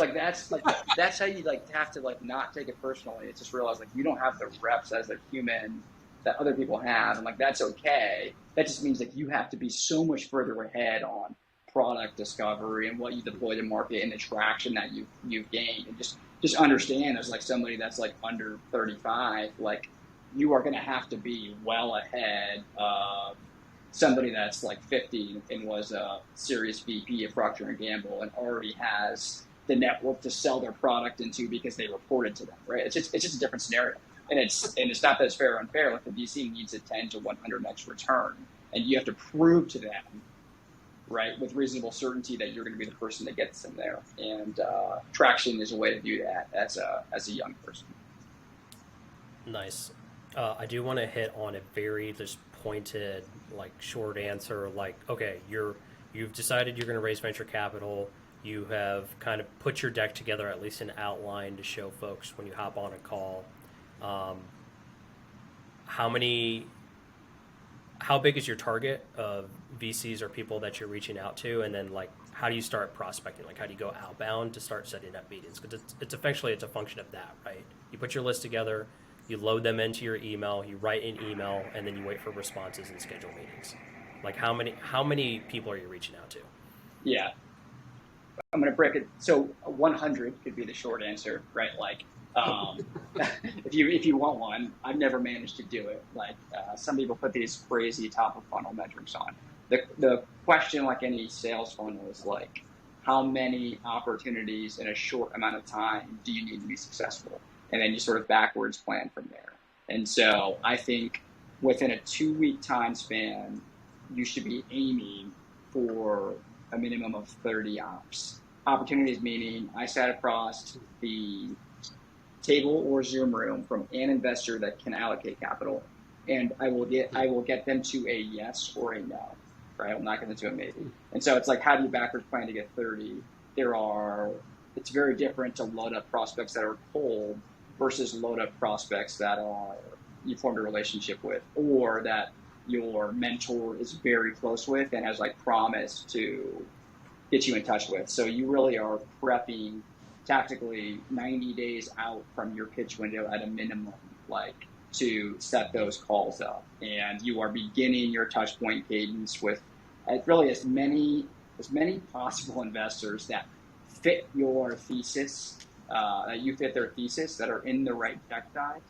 Speaker 3: that's how you like have to like not take it personally. It's just realize like you don't have the reps as a human that other people have, and like that's okay. That just means that you have to be so much further ahead on product discovery and what you deploy to market and the traction that you've gained, and just understand as like somebody that's like under 35, like you are going to have to be well ahead of somebody that's like 50 and was a serious VP of Procter & Gamble and already has the network to sell their product into because they reported to them, right? It's just a different scenario. And it's not that it's fair or unfair. Like the VC needs a 10 to 100x return, and you have to prove to them, right, with reasonable certainty that you're going to be the person that gets them there. And traction is a way to do that as a young person.
Speaker 1: Nice. I do want to hit on a very just pointed, like short answer, like, okay, you've decided you're going to raise venture capital. You have kind of put your deck together, at least an outline to show folks when you hop on a call. How big is your target of VCs or people that you're reaching out to? And then like, how do you start prospecting? Like, how do you go outbound to start setting up meetings? Because it's a function of that, right? You put your list together, you load them into your email, you write an email, and then you wait for responses and schedule meetings. Like, how many people are you reaching out to?
Speaker 3: Yeah. I'm going to break it. So 100 could be the short answer, right? Like, if you want one, I've never managed to do it. Like, some people put these crazy top of funnel metrics on. The question, like any sales funnel, is like, how many opportunities in a short amount of time do you need to be successful? And then you sort of backwards plan from there. And so I think within a 2-week time span, you should be aiming for a minimum of 30 ops. Opportunities meaning I sat across the table or Zoom room from an investor that can allocate capital, and I will get them to a yes or a no, right? I'm not going to do a maybe. And so it's like, how do you backwards plan to get 30? It's very different to load up prospects that are cold versus load up prospects that you formed a relationship with, or that your mentor is very close with and has like promised to get you in touch with. So you really are prepping tactically 90 days out from your pitch window at a minimum, like, to set those calls up. And you are beginning your touch point cadence with really as many possible investors that fit your thesis, that you fit their thesis, that are in the right tech dive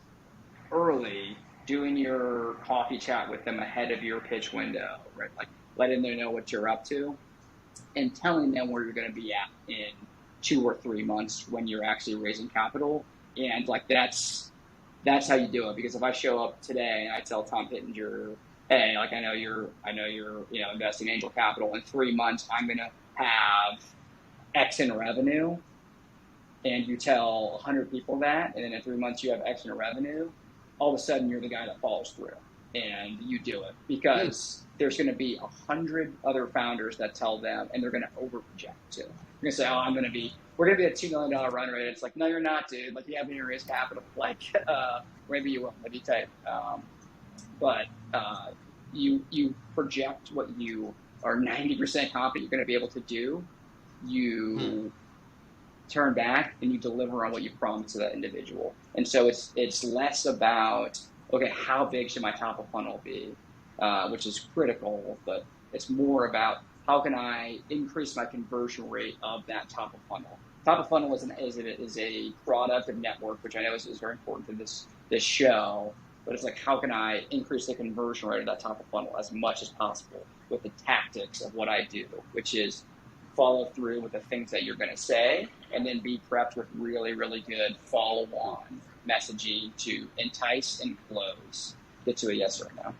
Speaker 3: early, doing your coffee chat with them ahead of your pitch window, right? Like, letting them know what you're up to and telling them where you're going to be at in 2 or 3 months when you're actually raising capital. And like, that's how you do it. Because if I show up today and I tell Tom Pittenger, hey, like, I know you're investing angel capital, in 3 months I'm going to have X in revenue, and you tell 100 people that, and then in 3 months you have X in revenue, all of a sudden you're the guy that follows through and you do it, because there's going to be 100 other founders that tell them, and they're going to overproject too. You're going to say, oh, we're going to be at $2 million run rate. It's like, no, you're not, dude. Like, you haven't even raised capital. Like, maybe you will, maybe tight. But you project what you are 90% confident you're going to be able to do. You turn back and you deliver on what you promised to that individual. And so it's less about, okay, how big should my top of funnel be, which is critical, but it's more about, how can I increase my conversion rate of that top of funnel? Top of funnel is a product of network, which I know is very important to this show, but it's like, how can I increase the conversion rate of that top of funnel as much as possible with the tactics of what I do, which is follow through with the things that you're going to say, and then be prepped with really, really good follow-on messaging to entice and close, get to a yes or a no.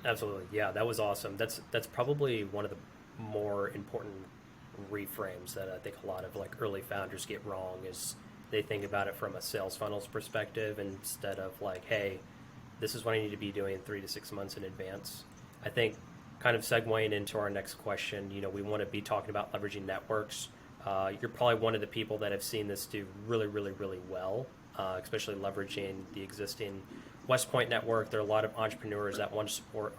Speaker 1: Absolutely. Yeah, that was awesome. That's probably one of the more important reframes that I think a lot of like early founders get wrong, is they think about it from a sales funnels perspective instead of like, hey, this is what I need to be doing 3 to 6 months in advance. I think kind of segueing into our next question, we want to be talking about leveraging networks. You're probably one of the people that have seen this do really, really, really well, especially leveraging the existing West Point network. There are a lot of entrepreneurs that want to support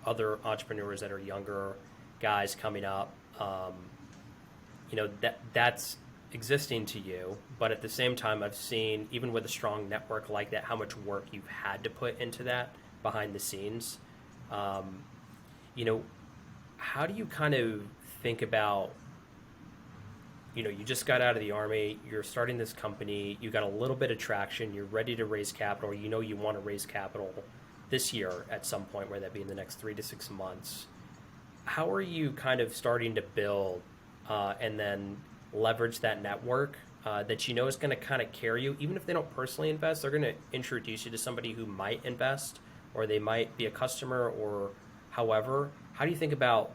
Speaker 1: other entrepreneurs that are younger guys coming up. That's existing to you, but at the same time, I've seen, even with a strong network like that, how much work you've had to put into that behind the scenes. How do you kind of think about, you just got out of the Army, you're starting this company, you got a little bit of traction, you're ready to raise capital, you want to raise capital this year at some point, whether that be in the next 3 to 6 months. How are you kind of starting to build and then leverage that network that is going to kind of carry you? Even if they don't personally invest, they're going to introduce you to somebody who might invest, or they might be a customer, or however. How do you think about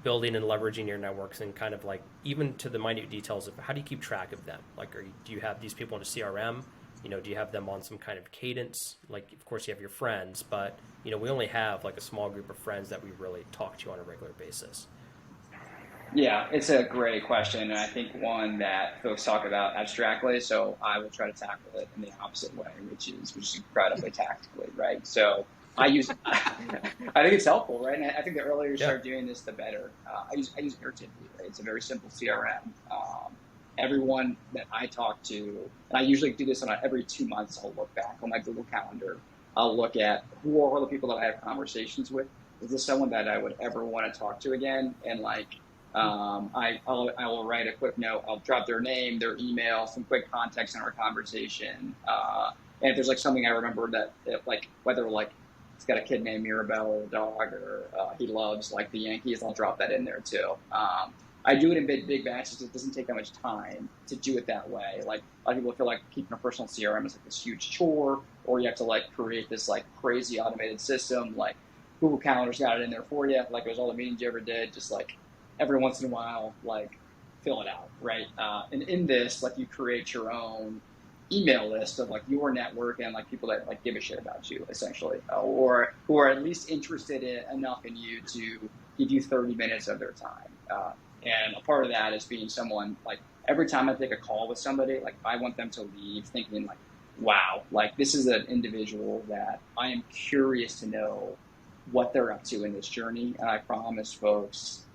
Speaker 1: building and leveraging your networks, and kind of like even to the minute details of how do you keep track of them? Like, do you have these people in a CRM, Do you have them on some kind of cadence? Like, of course you have your friends, but, we only have like a small group of friends that we really talk to on a regular basis.
Speaker 3: Yeah, it's a great question, and I think one that folks talk about abstractly. So I will try to tackle it in the opposite way, which is incredibly tactically, right? So I think it's helpful, right? And I think the earlier you start doing this, the better. I use Airtable, right? It's a very simple CRM. Everyone that I talk to, and I usually do this on every 2 months, I'll look back on my Google Calendar. I'll look at who are the people that I have conversations with. Is this someone that I would ever want to talk to again? And I will write a quick note. I'll drop their name, their email, some quick context in our conversation. And if there's something I remember that whether he's got a kid named Mirabelle or a dog, or he loves the Yankees, I'll drop that in there too. I do it in big batches. It doesn't take that much time to do it that way. A lot of people feel like keeping a personal CRM is this huge chore, or you have to create this crazy automated system. Google Calendar's got it in there for you. It was all the meetings you ever did. Just every once in a while, fill it out, right? And in this, you create your own email list of your network and people that give a shit about you, essentially, or who are at least interested enough in you to give you 30 minutes of their time. And a part of that is being someone every time I take a call with somebody, I want them to leave thinking wow, this is an individual that I am curious to know what they're up to in this journey. And I promise folks,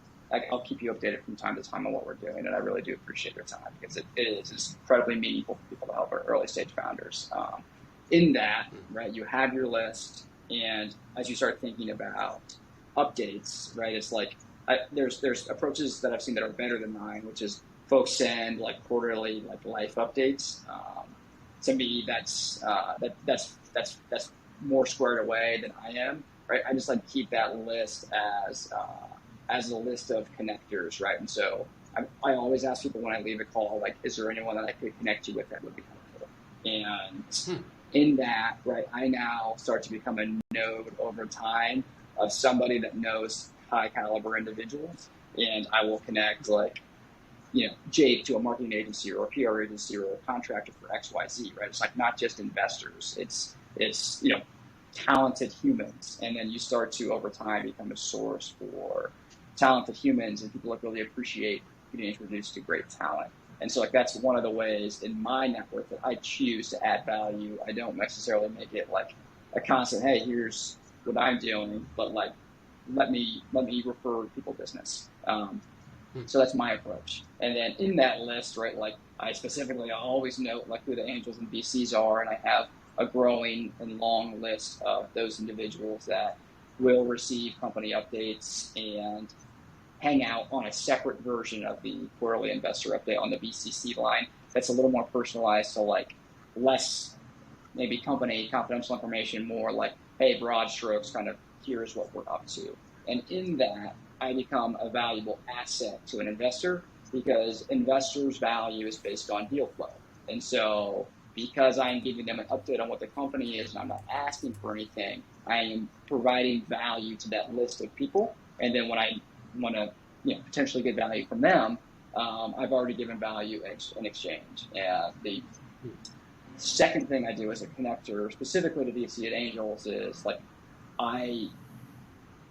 Speaker 3: I'll keep you updated from time to time on what we're doing, and I really do appreciate your time, because it is incredibly meaningful for people to help our early stage founders. In that, right, you have your list, and as you start thinking about updates, right, it's there's approaches that I've seen that are better than mine, which is folks send quarterly life updates. To me, that's more squared away than I am, right? I just keep that list as a list of connectors, right? And so I always ask people when I leave a call, is there anyone that I could connect you with that would be helpful? And in that, right, I now start to become a node over time of somebody that knows high caliber individuals, and I will connect Jake to a marketing agency or a PR agency or a contractor for XYZ, right? It's not just investors, it's talented humans, and then you start to over time become a source for talented humans, and people really appreciate getting introduced to great talent. And so that's one of the ways in my network that I choose to add value. I don't necessarily make it a constant, hey, here's what I'm doing, but let me refer people business. So that's my approach. And then in that list, right, I always note who the angels and VCs are, and I have a growing and long list of those individuals that will receive company updates and hang out on a separate version of the quarterly investor update on the VCC line. That's a little more personalized, so less maybe company confidential information, more hey, broad strokes, kind of here's what we're up to. And in that, I become a valuable asset to an investor, because investors' value is based on deal flow. And so because I'm giving them an update on what the company is and I'm not asking for anything, I am providing value to that list of people. And then when I want to potentially get value from them, I've already given value in exchange. And the second thing I do as a connector, specifically to VC and angels, is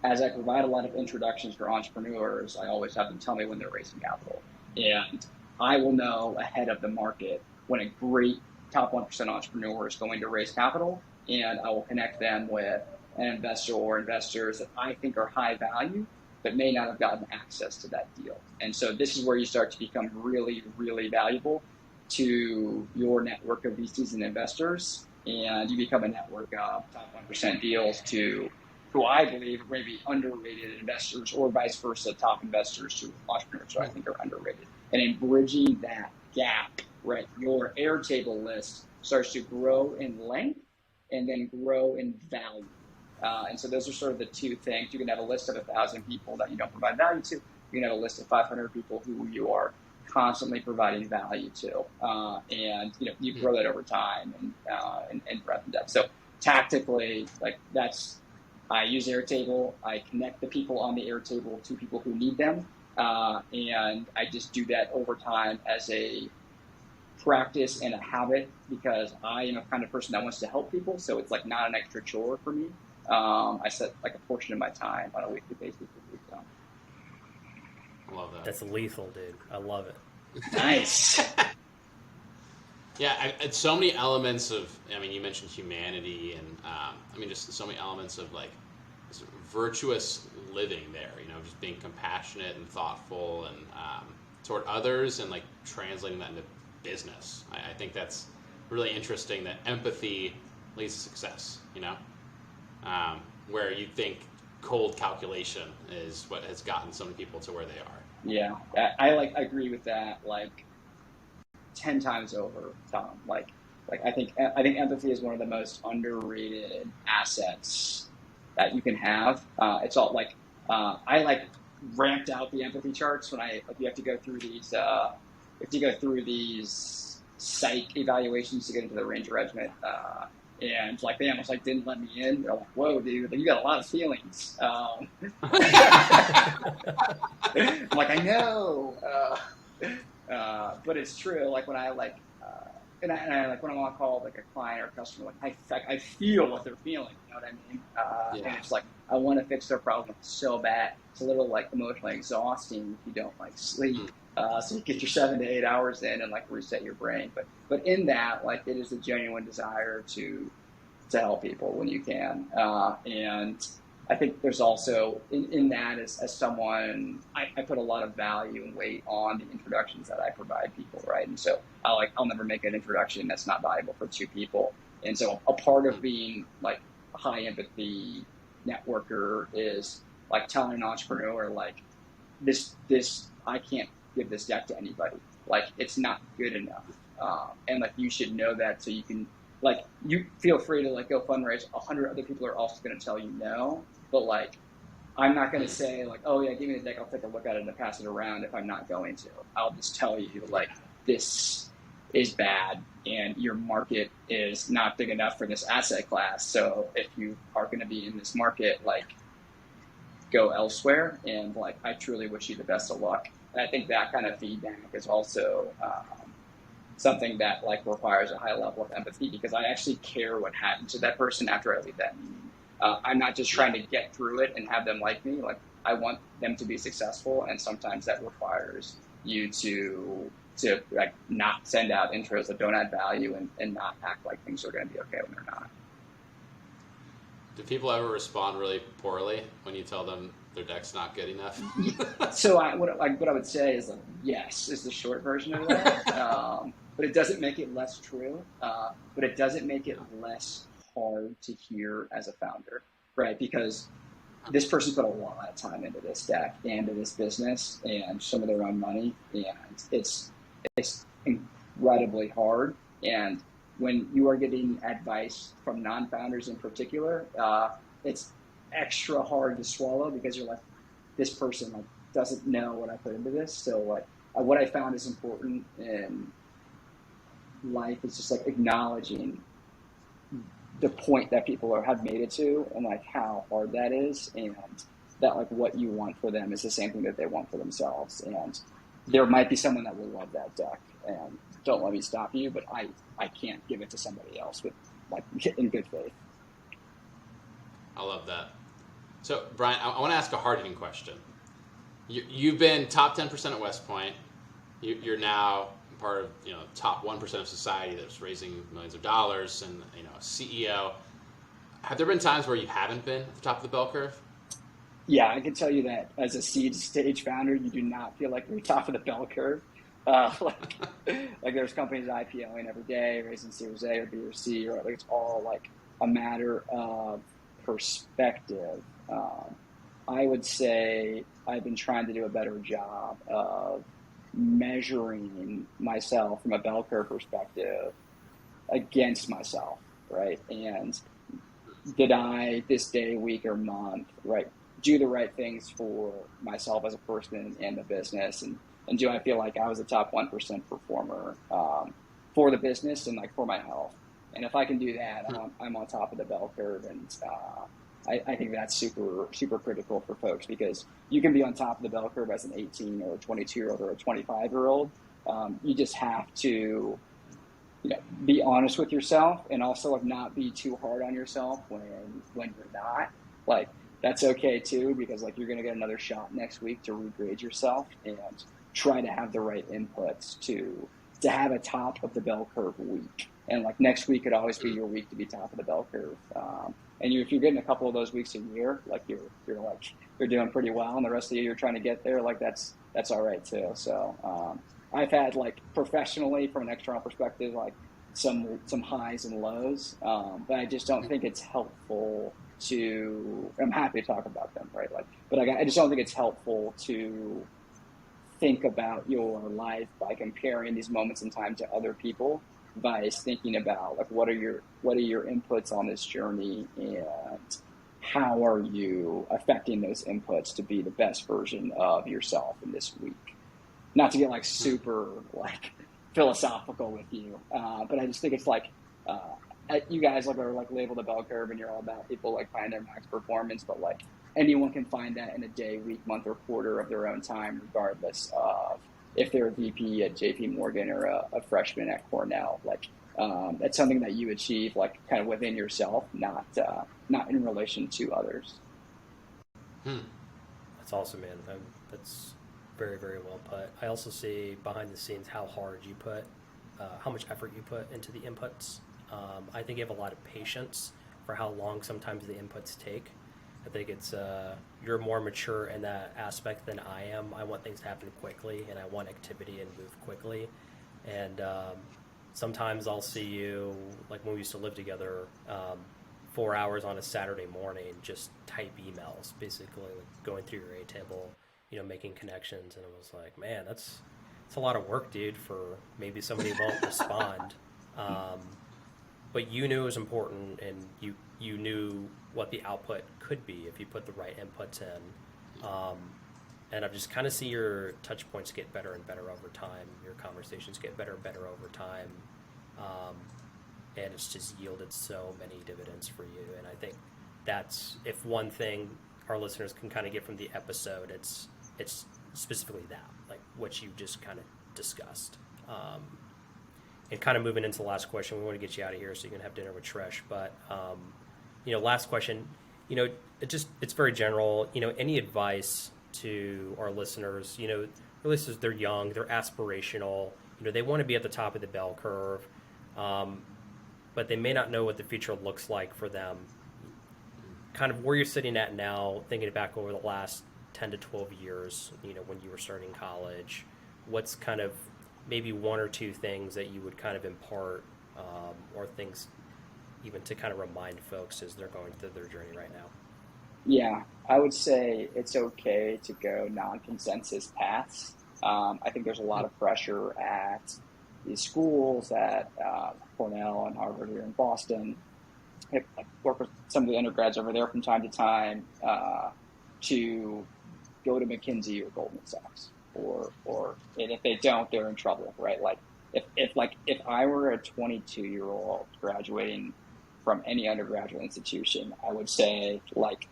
Speaker 3: as I provide a lot of introductions for entrepreneurs, I always have them tell me when they're raising capital. And I will know ahead of the market when a great top 1% entrepreneur is going to raise capital, and I will connect them with an investor or investors that I think are high value, but may not have gotten access to that deal. And so this is where you start to become really, really valuable to your network of VCs and investors, and you become a network of top 1% deals to who I believe may be underrated investors, or vice versa, top investors to entrepreneurs who I think are underrated. And in bridging that gap, right, your Airtable list starts to grow in length and then grow in value. And so those are sort of the two things. You can have a list of 1,000 people that you don't provide value to. You can have a list of 500 people who you are constantly providing value to, and you grow that over time and breadth and depth. So tactically, I use Airtable. I connect the people on the Airtable to people who need them, and I just do that over time as a practice and a habit because I am a kind of person that wants to help people. So it's like not an extra chore for me. I set like a portion of my time on a weekly basis to do so.
Speaker 4: I love that.
Speaker 1: That's lethal, dude. I love it.
Speaker 3: Nice.
Speaker 4: Yeah, it's so many elements of, I mean, you mentioned humanity and, I mean, just so many elements of like this virtuous living there, you know, just being compassionate and thoughtful and toward others and like translating that into business. I think that's really interesting that empathy leads to success, you know, where you think cold calculation is what has gotten so many people to where they are.
Speaker 3: Yeah, I agree with that like 10 times over, Tom. Like I think empathy is one of the most underrated assets that you can have. It's all like I like ramped out the empathy charts when you have to go through these psych evaluations to get into the Ranger Regiment. And like they almost like didn't let me in. They're like, "Whoa, dude, you got a lot of feelings." I'm like, I know, but it's true. Like when I like, and I like when I'm on call with like a client or a customer, like I feel what they're feeling. You know what I mean? And it's like I want to fix their problem so bad. It's a little like emotionally exhausting if you don't like sleep. So you get your 7 to 8 hours in and like reset your brain. But in that, like it is a genuine desire to help people when you can. And I think there's also in that as someone, I put a lot of value and weight on the introductions that I provide people, right? And so I'll never make an introduction that's not valuable for two people. And so a part of being like a high empathy networker is like telling an entrepreneur like this I can't give this deck to anybody. Like it's not good enough. And like you should know that so you can like you feel free to like go fundraise. 100 other people are also going to tell you no, but like I'm not going to say like, oh yeah, give me the deck, I'll take a look at it and pass it around if I'm not going to. I'll just tell you like this is bad and your market is not big enough for this asset class. So if you are going to be in this market, like go elsewhere. And like I truly wish you the best of luck. And I think that kind of feedback is also something that like requires a high level of empathy because I actually care what happens to that person after I leave that meeting. I'm not just trying to get through it and have them like me. Like I want them to be successful, and sometimes that requires you to like not send out intros that don't add value and not act like things are going to be okay when they're not.
Speaker 4: Do people ever respond really poorly when you tell them their deck's not good enough?
Speaker 3: So what I would say is like, yes, is the short version of that. But it doesn't make it less true. But it doesn't make it less hard to hear as a founder, right? Because this person put a lot of time into this deck and into this business and some of their own money, and it's incredibly hard. And when you are getting advice from non-founders in particular, it's extra hard to swallow because you're like, this person like doesn't know what I put into this. So like what I found is important in life is just like acknowledging the point that people have made it to and like how hard that is, and that like what you want for them is the same thing that they want for themselves. And there might be someone that will love that deck, and don't let me stop you, but I can't give it to somebody else with like in good faith.
Speaker 4: I love that. So Brian, I want to ask a hard-hitting question. You've been top 10% at West Point. You're now part of top 1% of society that's raising millions of dollars, and CEO. Have there been times where you haven't been at the top of the bell curve?
Speaker 3: Yeah, I can tell you that as a seed stage founder, you do not feel like you're top of the bell curve. Like there's companies IPOing every day, raising Series A or B or C, or like it's all like a matter of perspective. I would say I've been trying to do a better job of measuring myself from a bell curve perspective against myself, right? And did I this day, week, or month, right, do the right things for myself as a person and the business, and do I feel like I was a top 1% performer for the business and like for my health? And if I can do that, I'm on top of the bell curve, and I think that's super, super critical for folks, because you can be on top of the bell curve as an 18 or a 22-year-old or a 25-year-old, You just have to, be honest with yourself, and also like not be too hard on yourself when you're not. Like that's okay too, because like you're gonna get another shot next week to regrade yourself and try to have the right inputs to have a top of the bell curve week. And like next week could always be your week to be top of the bell curve. And if you're getting a couple of those weeks a year, like you're doing pretty well, and the rest of the year you're trying to get there, like that's all right too. So I've had like professionally from an external perspective, like some highs and lows, but I just don't think it's helpful to. I'm happy to talk about them, right? Like, but I just don't think it's helpful to think about your life by comparing these moments in time to other people, by thinking about like what are your inputs on this journey, and how are you affecting those inputs to be the best version of yourself in this week. Not to get like super like philosophical with you, but I just think it's like you guys like are like labeled a bell curve, and you're all about people like finding their max performance, but like anyone can find that in a day, week, month, or quarter of their own time, regardless of if they're a VP at JP Morgan or a freshman at Cornell. Like that's something that you achieve like kind of within yourself, not in relation to others.
Speaker 1: That's awesome, man. That's very, very well put. I also see behind the scenes how hard you put, how much effort you put into the inputs. I think you have a lot of patience for how long sometimes the inputs take. I think it's you're more mature in that aspect than I am. I want things to happen quickly, and I want activity and move quickly. And sometimes I'll see you, like when we used to live together, 4 hours on a Saturday morning, just type emails, basically like going through your Airtable, making connections. And it was like, man, that's a lot of work, dude, for maybe somebody won't respond. But you knew it was important, and you knew what the output could be if you put the right inputs in. And I've just kind of see your touch points get better and better over time. Your conversations get better and better over time. And it's just yielded so many dividends for you. And I think that's, if one thing our listeners can kind of get from the episode, it's specifically that, like what you just kind of discussed. And kind of moving into the last question, we want to get you out of here so you can have dinner with Tresh. But, last question, it's very general. Any advice to our listeners? Our listeners, they're young, they're aspirational. They want to be at the top of the bell curve, but they may not know what the future looks like for them. Kind of where you're sitting at now, thinking back over the last 10 to 12 years, when you were starting college, what's kind of maybe one or two things that you would kind of impart, or things even to kind of remind folks as they're going through their journey right now?
Speaker 3: Yeah, I would say it's okay to go non-consensus paths. I think there's a lot of pressure at these schools, at Cornell and Harvard here in Boston. I work with some of the undergrads over there from time to time, to go to McKinsey or Goldman Sachs. And if they don't, they're in trouble, right? Like if I were a 22-year-old graduating from any undergraduate institution, I would say like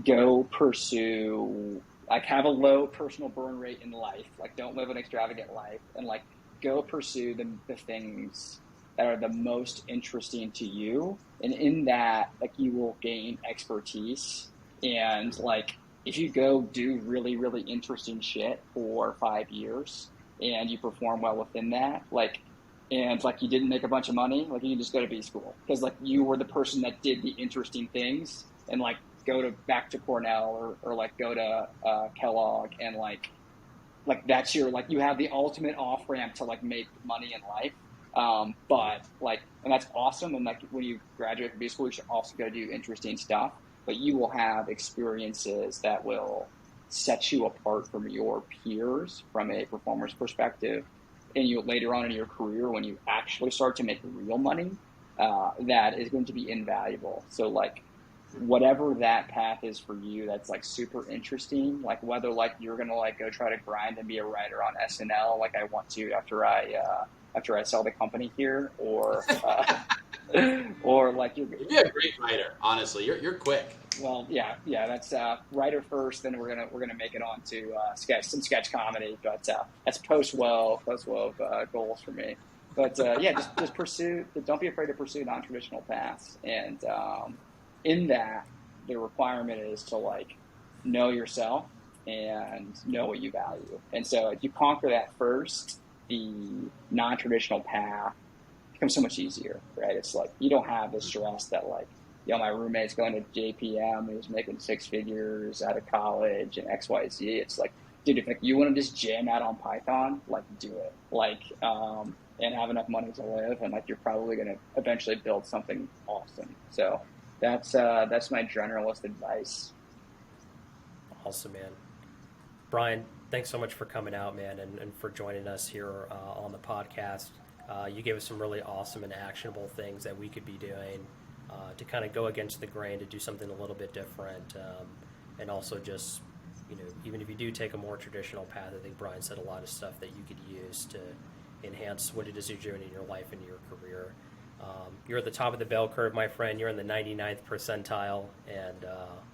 Speaker 3: go pursue, like have a low personal burn rate in life, like don't live an extravagant life, and like go pursue the things that are the most interesting to you, and in that like you will gain expertise. And like if you go do really, really interesting shit for 5 years and you perform well within that, and you didn't make a bunch of money, like you can just go to B school because like you were the person that did the interesting things, and like go back to Cornell or like go to Kellogg, and like that's your, like you have the ultimate off ramp to like make money in life. But like, and that's awesome. And like when you graduate from B school, you should also go do interesting stuff. But you will have experiences that will set you apart from your peers from a performance perspective. And you later on in your career, when you actually start to make real money, that is going to be invaluable. So like whatever that path is for you, that's like super interesting. Like whether like you're gonna like go try to grind and be a writer on SNL, like I want to after I sell the company here, or or like
Speaker 4: you'd be a great writer. Honestly, you're quick.
Speaker 3: Well, yeah. That's writer first. Then we're gonna make it on to some sketch comedy. But that's post Wove goals for me. But just pursue. Don't be afraid to pursue non-traditional paths. And in that, the requirement is to like know yourself and know what you value. And so if you conquer that first, the non-traditional path becomes so much easier, right? It's like you don't have the stress that like, my roommate's going to JPM, he's making 6 figures out of college and XYZ. It's like, dude, if like, you want to just jam out on Python, like do it. Like, and have enough money to live, and like you're probably going to eventually build something awesome. So that's my generalist advice.
Speaker 1: Awesome, man. Brian, thanks so much for coming out, man, and for joining us here on the podcast. You gave us some really awesome and actionable things that we could be doing to kind of go against the grain, to do something a little bit different, and also just, even if you do take a more traditional path, I think Brian said a lot of stuff that you could use to enhance what it is you're doing in your life and your career. You're at the top of the bell curve, my friend. You're in the 99th percentile, and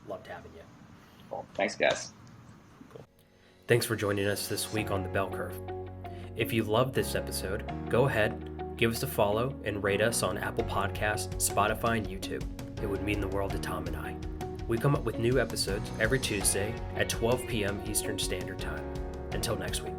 Speaker 1: loved having you.
Speaker 3: Cool. Thanks, guys.
Speaker 1: Cool. Thanks for joining us this week on The Bell Curve. If you loved this episode, go ahead, give us a follow, and rate us on Apple Podcasts, Spotify, and YouTube. It would mean the world to Tom and I. We come up with new episodes every Tuesday at 12 p.m. Eastern Standard Time. Until next week.